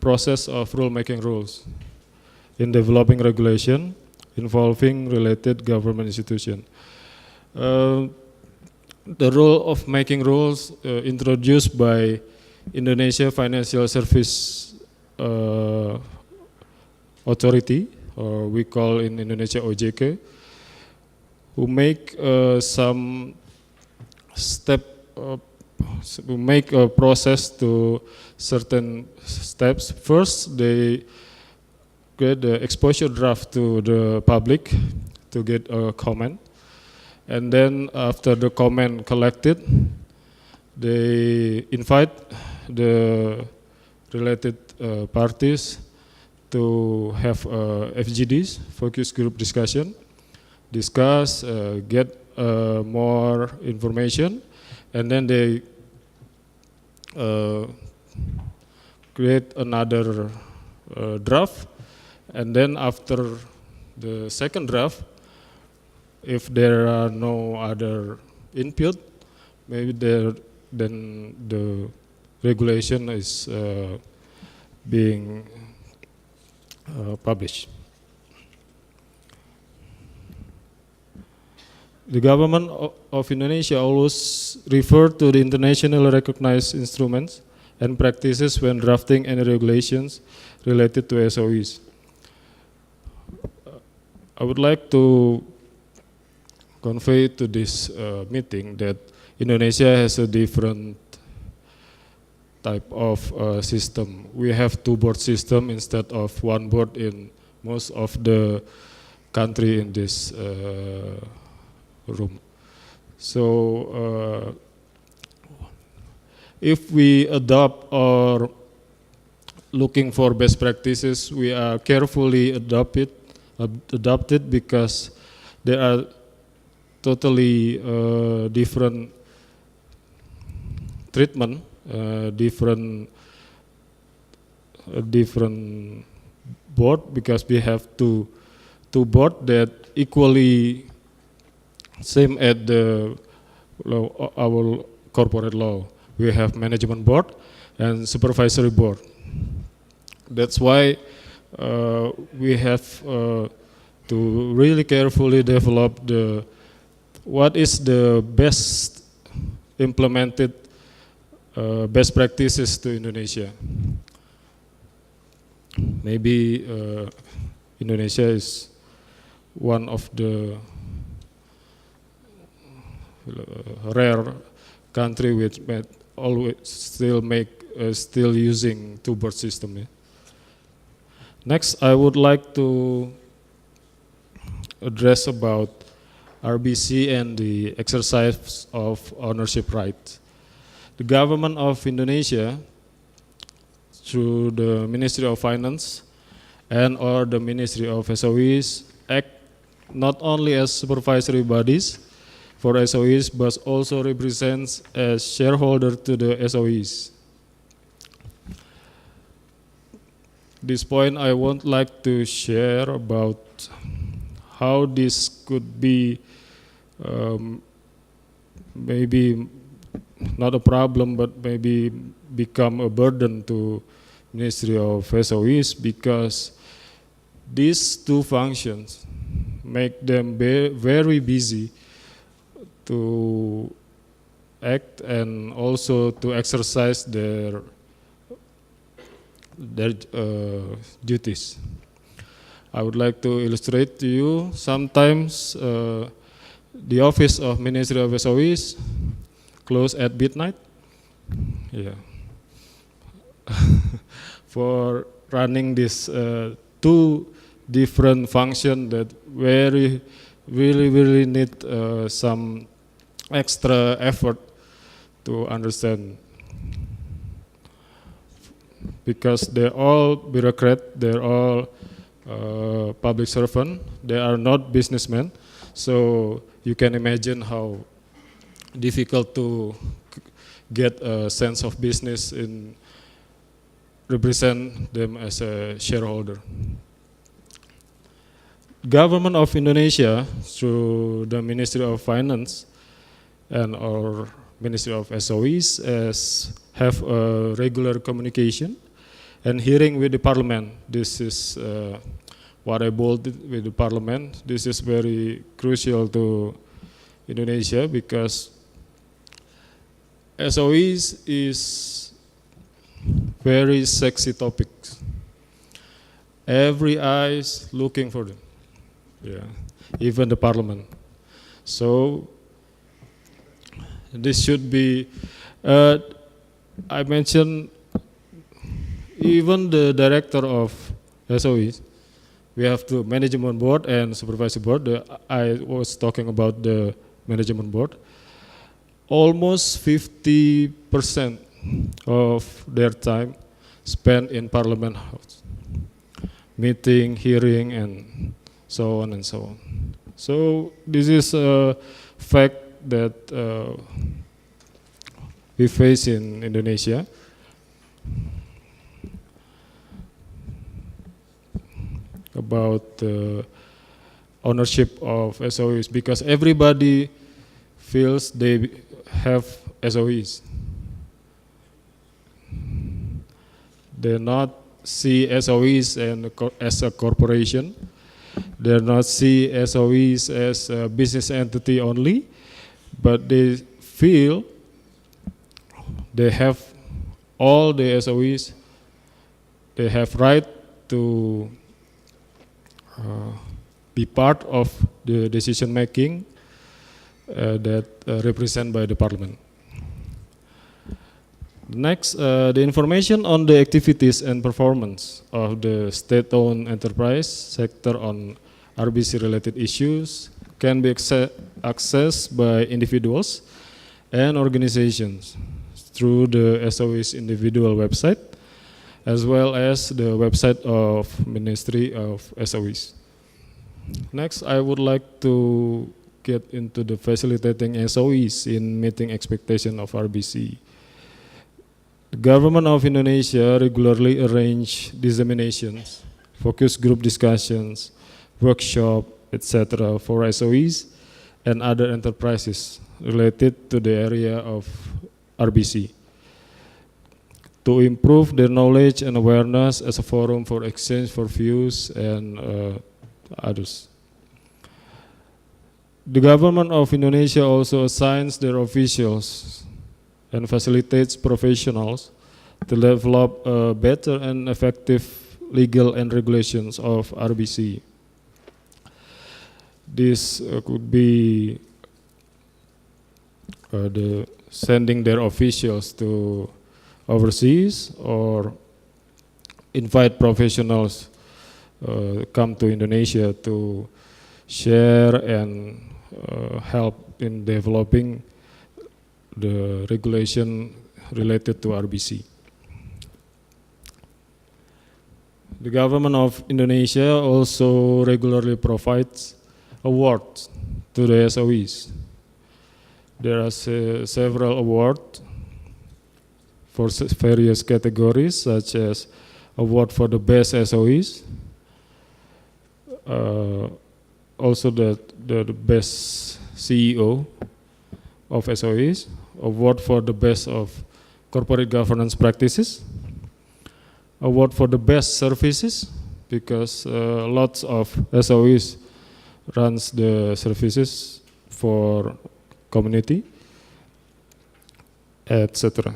process of rule-making rules in developing regulation involving related government institution. The role of making rules introduced by Indonesia Financial Service Authority, or we call in Indonesia OJK, who make some step, who make a process to certain steps. First, they create the exposure draft to the public to get a comment, and then after the comment collected, they invite the related parties to have FGDs, focus group discussion, discuss, get more information, and then they create another draft, and then after the second draft, if there are no other input, maybe then the regulation is being published. The government of Indonesia always refer to the internationally recognized instruments and practices when drafting any regulations related to SOEs. I would like to convey to this meeting that Indonesia has a different type of system. We have two board system instead of one board in most of the country in this room. So if we adopt or looking for best practices, we are carefully adopted because there are totally different treatment, different board, because we have two board that equally same as the law, our corporate law. We have management board and supervisory board. That's why we have to really carefully develop what is the best implemented best practices to Indonesia. Maybe Indonesia is one of the rare country which always still using two-board system. Yeah. Next, I would like to address about RBC and the exercise of ownership rights. The government of Indonesia, through the Ministry of Finance and or the Ministry of SOEs, act not only as supervisory bodies for SOEs, but also represents as shareholder to the SOEs. This point I would like to share about how this could be maybe not a problem, but maybe become a burden to Ministry of SOEs, because these two functions make them very busy to act and also to exercise their duties. I would like to illustrate to you. Sometimes the office of Ministry of SOEs close at midnight. Yeah. For running this two different functions that really need some extra effort to understand, because they're all bureaucrat, they're all public servant, they are not businessmen. So you can imagine how difficult to get a sense of business in represent them as a shareholder. Government of Indonesia, through the Ministry of Finance and our Ministry of SOEs, have a regular communication and hearing with the Parliament. This is what I bolded with the Parliament. This is very crucial to Indonesia, because SOEs is very sexy topic. Every eye is looking for them. Yeah, even the Parliament. So this should be. I mentioned even the director of SOEs. We have the management board and supervisory board. I was talking about the management board. Almost 50% of their time spent in Parliament House, meeting, hearing, and so on and so on. So this is a fact that we face in Indonesia. About ownership of SOEs, because everybody feels they have SOEs. They not see SOEs as a corporation. They not see SOEs as a business entity only, but they feel they have all the SOEs. They have right to be part of the decision making, that represented by the Parliament. Next, the information on the activities and performance of the state-owned enterprise sector on RBC-related issues can be accessed by individuals and organizations through the SOE's individual website, as well as the website of Ministry of SOEs. Next, I would like to get into the facilitating SOEs in meeting expectation of RBC. The government of Indonesia regularly arrange disseminations, focus group discussions, workshop, etc. for SOEs and other enterprises related to the area of RBC to improve their knowledge and awareness as a forum for exchange for views and others. The government of Indonesia also assigns their officials and facilitates professionals to develop better and effective legal and regulations of RBC. This could be the sending their officials to overseas or invite professionals come to Indonesia to share and help in developing the regulation related to RBC. The government of Indonesia also regularly provides awards to the SOEs. There are several awards for various categories, such as award for the best SOEs, also the best CEO of SOEs, award for the best of corporate governance practices, award for the best services, because lots of SOEs runs the services for community, etc.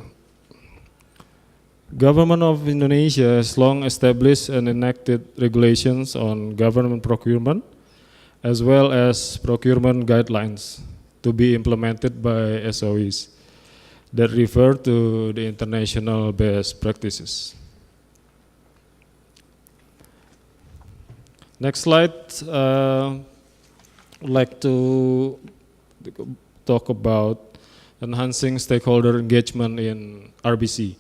Government of Indonesia has long established and enacted regulations on government procurement, as well as procurement guidelines to be implemented by SOEs that refer to the international best practices. Next slide, I'd like to talk about enhancing stakeholder engagement in RBC.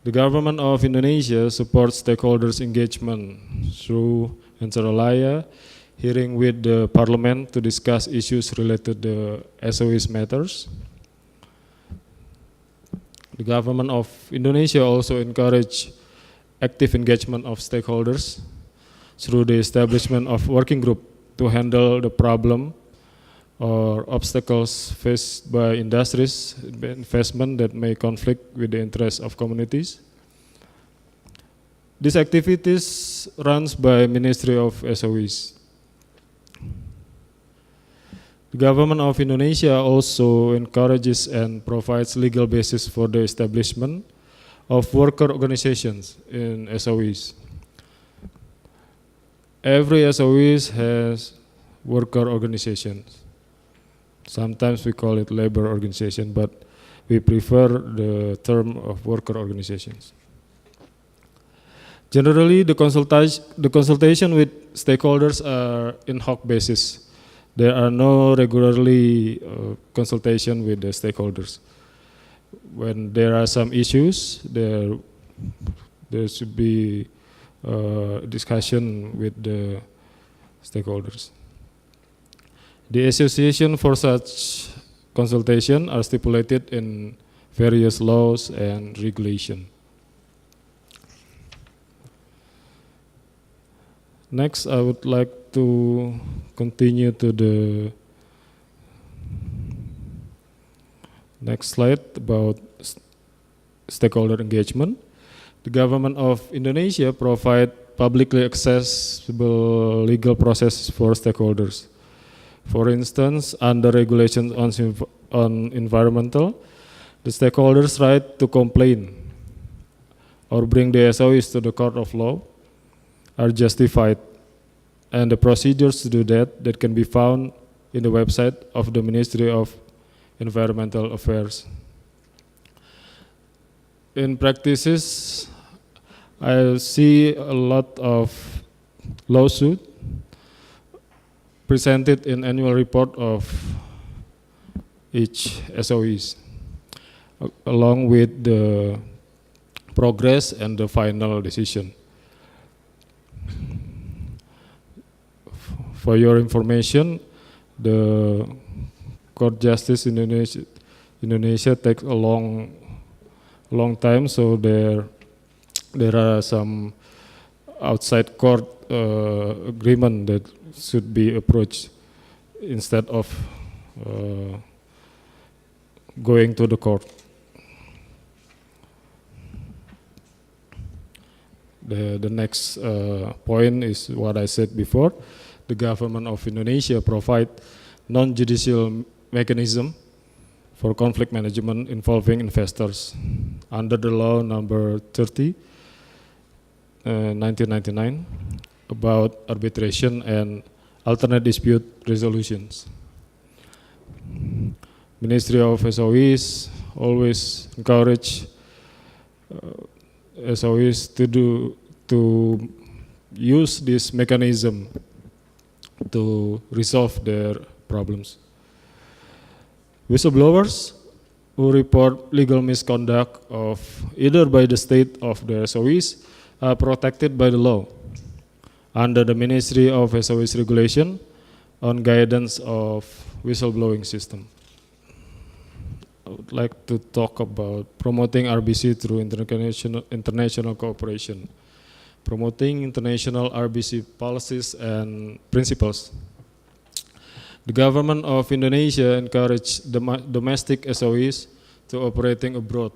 The government of Indonesia supports stakeholders' engagement through inter alia, hearing with the parliament to discuss issues related to SOEs matters. The government of Indonesia also encourage active engagement of stakeholders through the establishment of working group to handle the problem or obstacles faced by industries, investment that may conflict with the interests of communities. These activities runs by Ministry of SOEs. The government of Indonesia also encourages and provides legal basis for the establishment of worker organizations in SOEs. Every SOEs has worker organizations. Sometimes we call it labor organization, but we prefer the term of worker organizations. Generally, the consultation with stakeholders are in hoc basis. There are no regularly consultation with the stakeholders. When there are some issues, there should be discussion with the stakeholders. The association for such consultation are stipulated in various laws and regulation. Next, I would like to continue to the next slide about stakeholder engagement. The government of Indonesia provide publicly accessible legal process for stakeholders. For instance, under regulations on environmental, the stakeholders' right to complain or bring the SOEs to the court of law are justified, and the procedures to do that can be found in the website of the Ministry of Environmental Affairs. In practices, I see a lot of lawsuits presented in annual report of each SOEs, along with the progress and the final decision. For your information, the court justice in Indonesia takes a long time, so there are some outside court agreement that should be approached instead of going to the court. The next point is what I said before. The government of Indonesia provide non-judicial mechanism for conflict management involving investors under the law number 30, 1999, about arbitration and alternate dispute resolutions. Ministry of SOEs always encourage SOEs to use this mechanism to resolve their problems. Whistleblowers who report legal misconduct of either by the state of the SOEs are protected by the law under the Ministry of SOEs regulation on guidance of whistleblowing system. I would like to talk about promoting RBC through international cooperation, promoting international RBC policies and principles. The government of Indonesia encouraged domestic SOEs to operating abroad,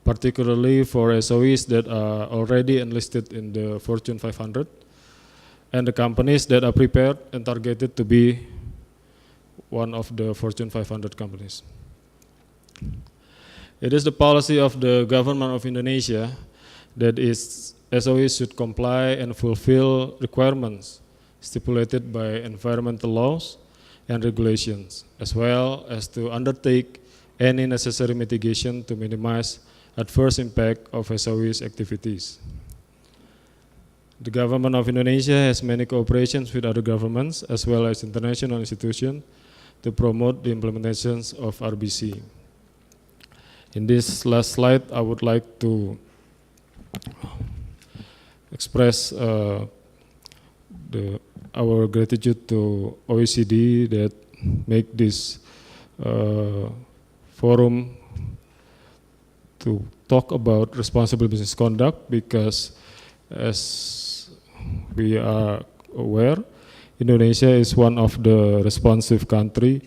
particularly for SOEs that are already enlisted in the Fortune 500 and the companies that are prepared and targeted to be one of the Fortune 500 companies. It is the policy of the government of Indonesia that its SOEs should comply and fulfill requirements stipulated by environmental laws and regulations, as well as to undertake any necessary mitigation to minimize adverse impact of SOEs activities. The government of Indonesia has many cooperations with other governments as well as international institutions to promote the implementations of RBC. In this last slide, I would like to express our gratitude to OECD that make this forum to talk about responsible business conduct, because as we are aware, Indonesia is one of the responsive country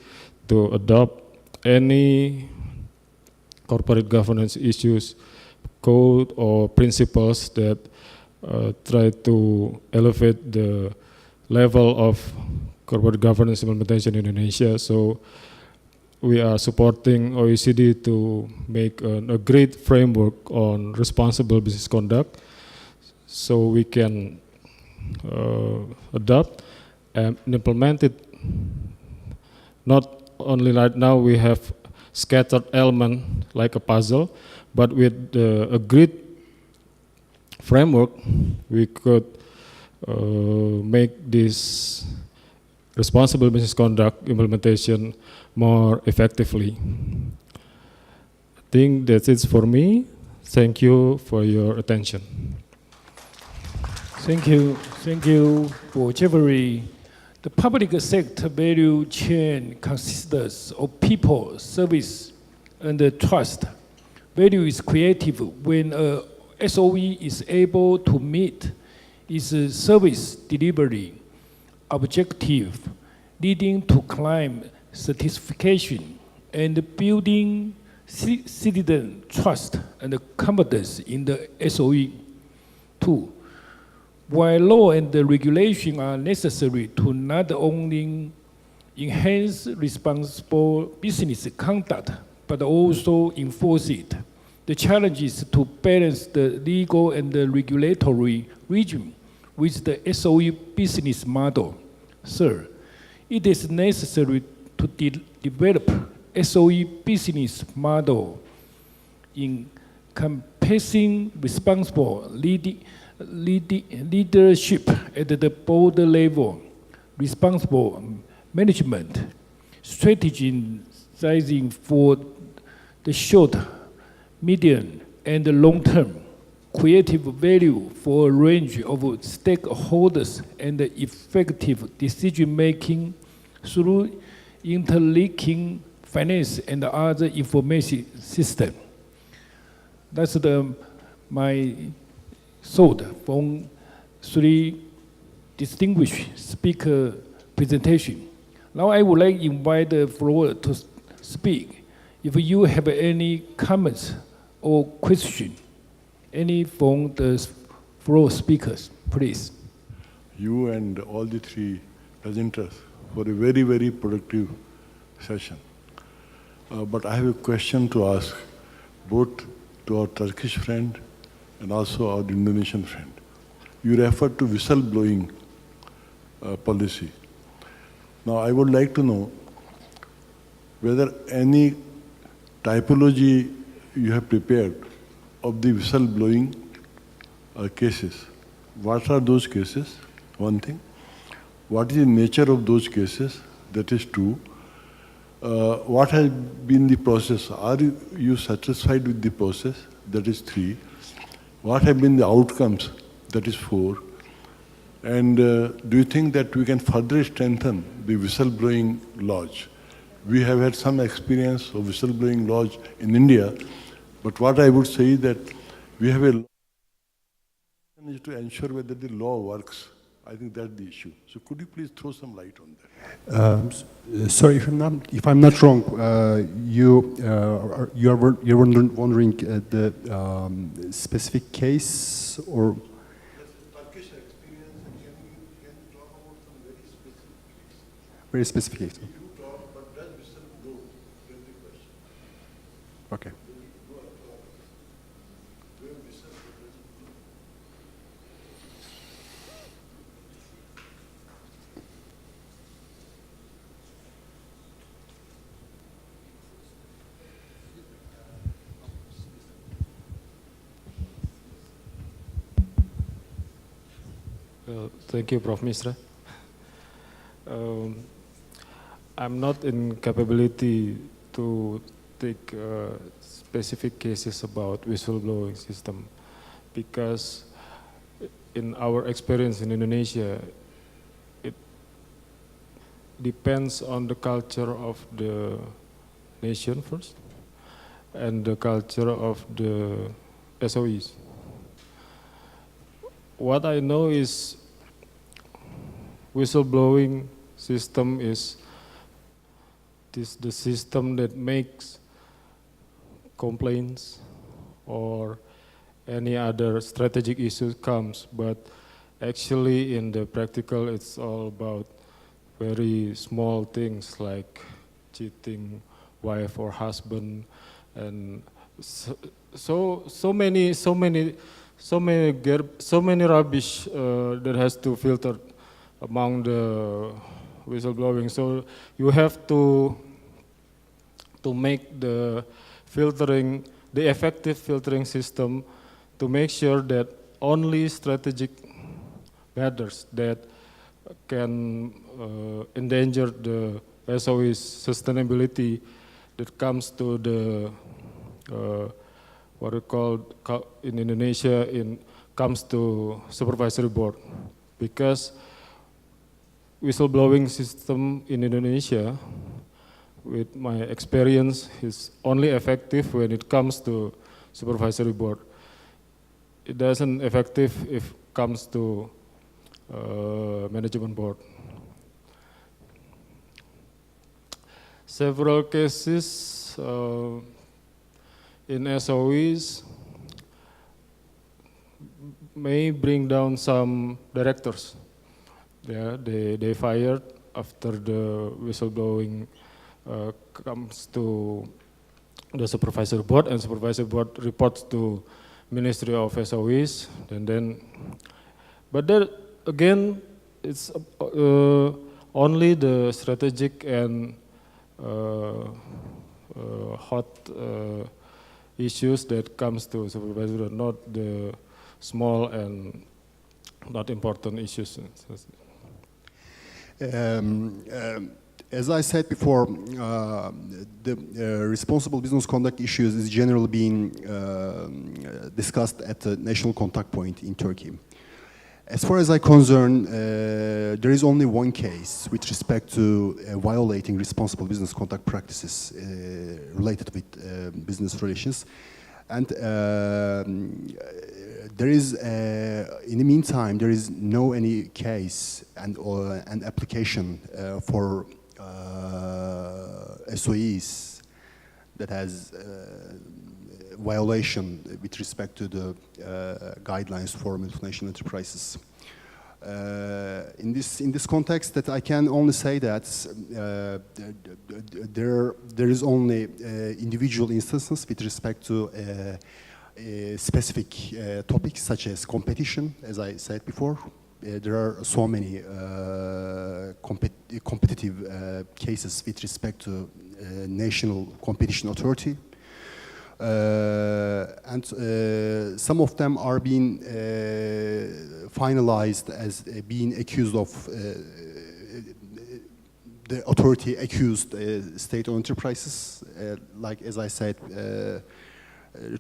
to adopt any corporate governance issues, code or principles that try to elevate the level of corporate governance implementation in Indonesia. So we are supporting OECD to make a great framework on responsible business conduct, so we can adopt and implement it. Not only right now we have scattered element like a puzzle, but with a great framework we could make this responsible business conduct implementation more effectively. I think that's it for me. Thank you for your attention. Thank you for Jeffrey. The public sector value chain consists of people, service, and trust. Value is creative when a SOE is able to meet its service delivery objective, leading to client satisfaction and building citizen trust and confidence in the SOE. 2. While law and regulation are necessary to not only enhance responsible business conduct, but also enforce it, the challenge is to balance the legal and the regulatory regime with the SOE business model. Third, it is necessary to develop SOE business model encompassing responsible leadership at the board level, responsible management, strategizing for the short, medium, and long term, creative value for a range of stakeholders, and effective decision making through interlinking finance and other information systems. That's my thought from three distinguished speaker presentation. Now I would like to invite the floor to speak. If you have any comments or question, any from the floor speakers, please. You and all the three presenters for a very, very productive session. But I have a question to ask both to our Turkish friend and also our Indonesian friend. You referred to whistleblowing policy. Now I would like to know whether any typology you have prepared of the whistleblowing cases. What are those cases? One thing. What is the nature of those cases? That is two. What has been the process? Are you satisfied with the process? That is three. What have been the outcomes? That is four. And do you think that we can further strengthen the whistleblowing laws? We have had some experience of whistleblowing laws in India, but what I would say is that we have a law to ensure whether the law works. I think that's the issue. So could you please throw some light on that? Sorry, if I'm not wrong, you're wondering the specific case or? Turkish experience, and can you talk about some Very very specific case? specific case. You talk, but does whistleblow? That's the question. Okay. Thank you, Prof. Misra. I'm not in capability to take specific cases about whistleblowing system because in our experience in Indonesia, it depends on the culture of the nation first and the culture of the SOEs. What I know is whistleblowing system is the system that makes complaints or any other strategic issue comes, but actually in the practical it's all about very small things like cheating wife or husband, and so many rubbish that has to filter among the whistleblowing. So you have to make the filtering, the effective filtering system, to make sure that only strategic matters that can endanger the SOE's sustainability that comes to the what we call in Indonesia comes to supervisory board, because whistleblowing system in Indonesia, with my experience, is only effective when it comes to supervisory board. It doesn't effective if it comes to management board. Several cases in SOEs may bring down some directors. Yeah, they fired after the whistleblowing comes to the supervisory board, and supervisory board reports to Ministry of SOEs, and then, but there again, it's only the strategic and hot issues that comes to supervisor, not the small and not important issues. As I said before, the responsible business conduct issues is generally being discussed at the national contact point in Turkey. As far as I'm concerned, there is only one case with respect to violating responsible business conduct practices related with business relations. And there is, in the meantime, there is no any case and or an application for SOEs that has violation with respect to the guidelines for multinational enterprises. In this context, that I can only say that there is only individual instances with respect to specific topics such as competition, as I said before. There are so many competitive cases with respect to national competition authority. And some of them are being finalized as being accused of, the authority accused state-owned enterprises, like as I said, the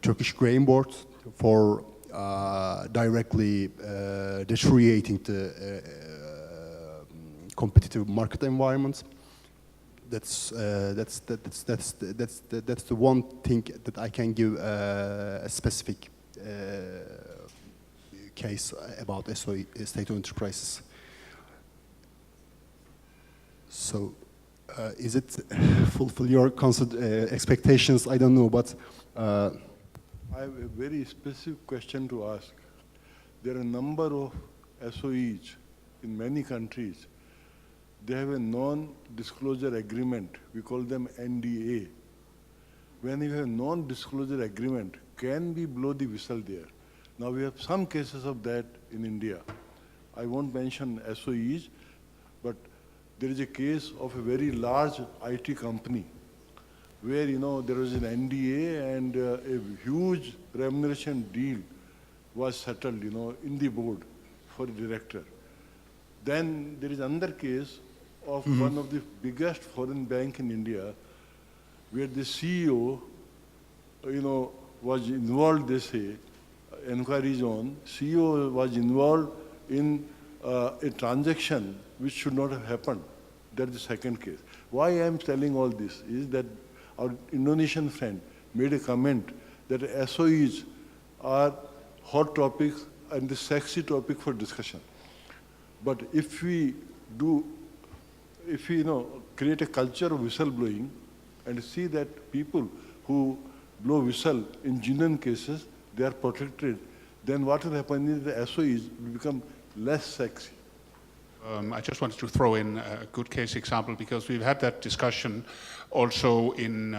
Turkish Grain Board for directly deteriorating the competitive market environment. That's the one thing that I can give a specific case about SOE, state-owned enterprises. So, is it fulfill your expectations? I don't know, but I have a very specific question to ask. There are a number of SOEs in many countries. They have a non-disclosure agreement. We call them NDA. When you have a non-disclosure agreement, can we blow the whistle there? Now we have some cases of that in India. I won't mention SOEs, but there is a case of a very large IT company where, you know, there was an NDA and a huge remuneration deal was settled, you know, in the board for the director. Then there is another case of one of the biggest foreign bank in India, where the CEO, you know, was involved, they say, inquiries on, CEO was involved in a transaction which should not have happened. That's the second case. Why I am telling all this is that our Indonesian friend made a comment that SOEs are hot topics and the sexy topic for discussion. But if we create a culture of whistleblowing and see that people who blow whistle in genuine cases, they are protected, then what will happen is the SOEs will become less sexy. I just wanted to throw in a good case example, because we've had that discussion also in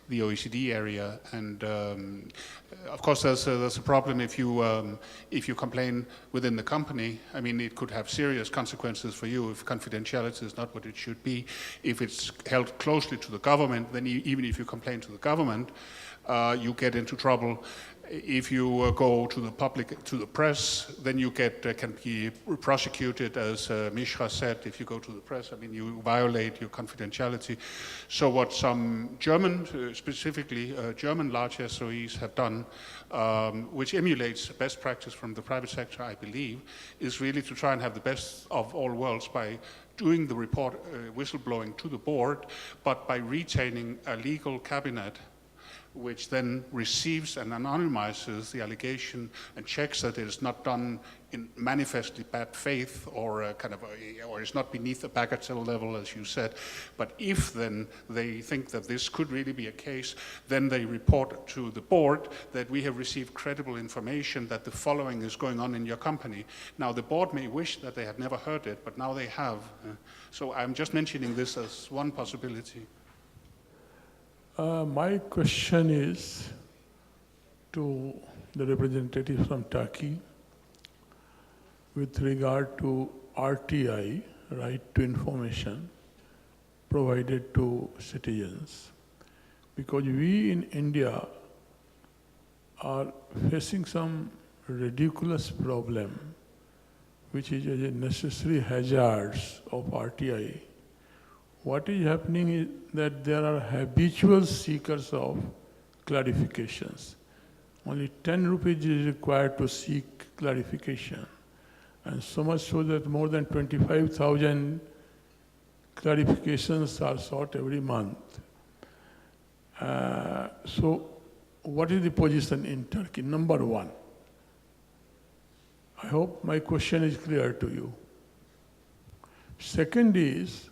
the OECD area, and of course there's a problem if you complain within the company. I mean, it could have serious consequences for you if confidentiality is not what it should be. If it's held closely to the government, then even if you complain to the government, you get into trouble. If you go to the public, to the press, then you can be prosecuted, as Mishra said. If you go to the press, I mean, you violate your confidentiality. So what some German, specifically German large SOEs have done, which emulates best practice from the private sector, I believe, is really to try and have the best of all worlds by doing the report, whistleblowing to the board, but by retaining a legal cabinet which then receives and anonymizes the allegation and checks that it is not done in manifestly bad faith or or is not beneath a bagatelle level, as you said. But if then they think that this could really be a case, then they report to the board that we have received credible information that the following is going on in your company. Now, the board may wish that they had never heard it, but now they have. So I'm just mentioning this as one possibility. My question is to the representative from Turkey with regard to RTI, right to information provided to citizens. Because we in India are facing some ridiculous problem, which is a necessary hazards of RTI. What is happening is that there are habitual seekers of clarifications. Only 10 rupees is required to seek clarification. And so much so that more than 25,000 clarifications are sought every month. So what is the position in Turkey? Number one. I hope my question is clear to you. Second is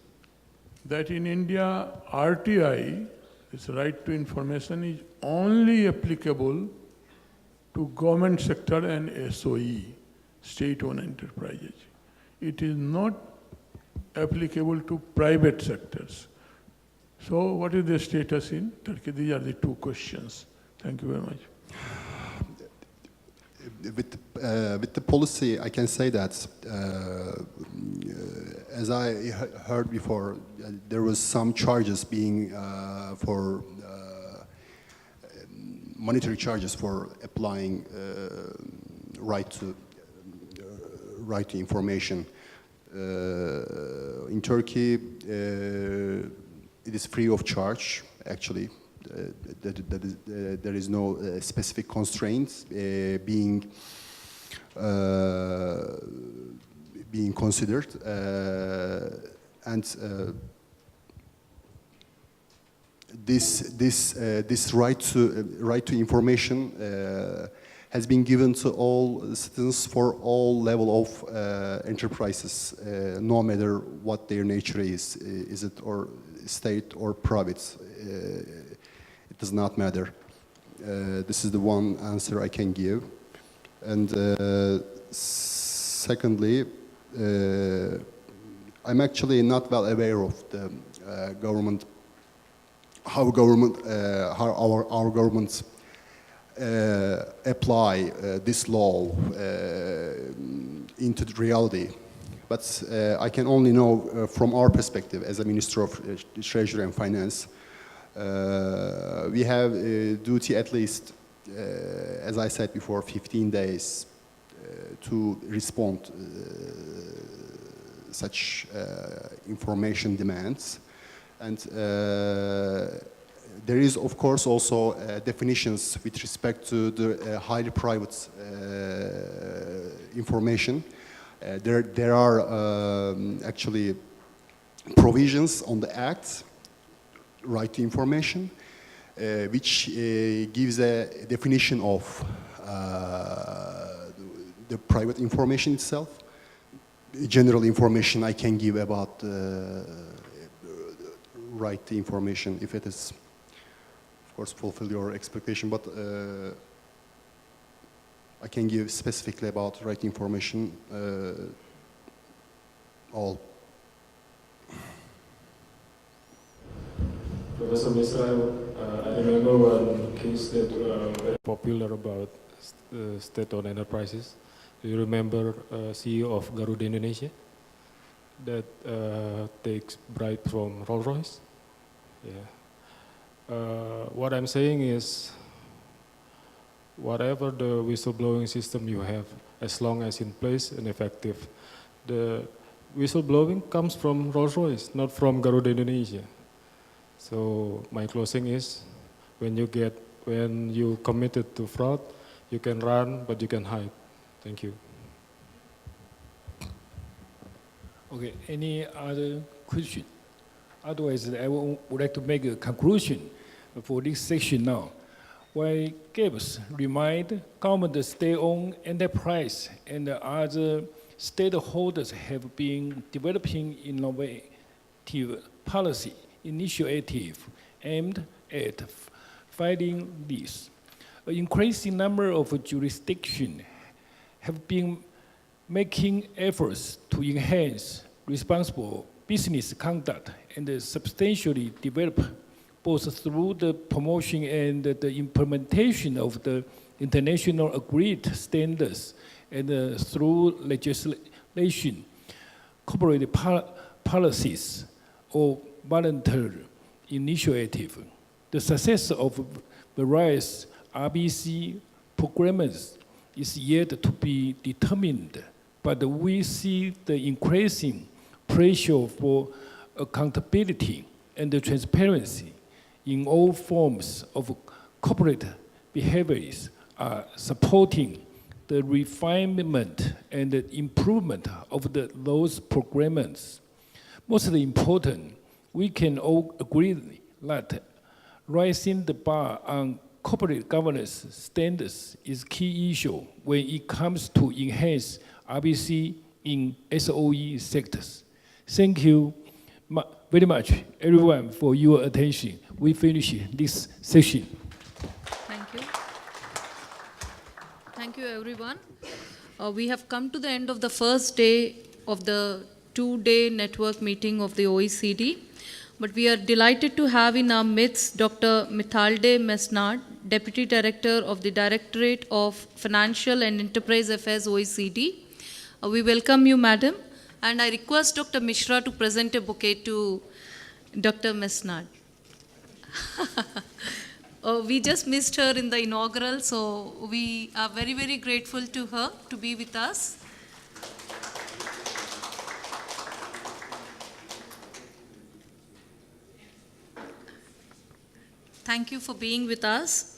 that in India, RTI, this right to information, is only applicable to government sector and SOE, state-owned enterprises. It is not applicable to private sectors. So what is the status in Turkey? These are the two questions. Thank you very much. With the policy, I can say that, as I heard before, there was some charges being for monetary charges for applying right to information. In Turkey, it is free of charge, actually. There is no specific constraints being considered, and this right to information has been given to all citizens for all level of enterprises, no matter what their nature is it or state or private. It does not matter. This is the one answer I can give. And secondly, I'm actually not well aware of the government, how our government apply this law into the reality. But I can only know from our perspective as a Minister of Treasury and Finance, we have a duty at least, as I said before, 15 days to respond such information demands. And there is, of course, also definitions with respect to the highly private information. There are actually provisions on the Act, right to information, which gives a definition of the private information itself. General information I can give about right to information if it is, of course, fulfill your expectation, but I can give specifically about right to information all. Professor Misra, I remember one case that very popular about state-owned enterprises. Do you remember CEO of Garuda Indonesia that takes bribe from Rolls-Royce? Yeah. What I'm saying is, whatever the whistleblowing system you have, as long as in place and effective, the whistleblowing comes from Rolls-Royce, not from Garuda Indonesia. So my closing is, when you committed to fraud, you can run, but you can hide. Thank you. Okay, any other question? Otherwise, I would like to make a conclusion for this section now. Why GAPS remind government state-owned enterprise and other stakeholders have been developing innovative policy initiative aimed at fighting this. An increasing number of jurisdictions have been making efforts to enhance responsible business conduct and substantially develop both through the promotion and the implementation of the international agreed standards and through legislation. corporate policies or voluntary initiative. The success of various RBC programs is yet to be determined, but we see the increasing pressure for accountability and transparency in all forms of corporate behaviors are supporting the refinement and the improvement of those programs. Most important, we can all agree that raising the bar on corporate governance standards is key issue when it comes to enhance RBC in SOE sectors. Thank you very much, everyone, for your attention. We finish this session. Thank you. Thank you, everyone. We have come to the end of the first day of the two-day network meeting of the OECD. But we are delighted to have in our midst Dr. Mithalde Mesnard, Deputy Director of the Directorate of Financial and Enterprise Affairs, OECD. We welcome you, Madam, and I request Dr. Mishra to present a bouquet to Dr. Mesnard. We just missed her in the inaugural, so we are very, very grateful to her to be with us. Thank you for being with us.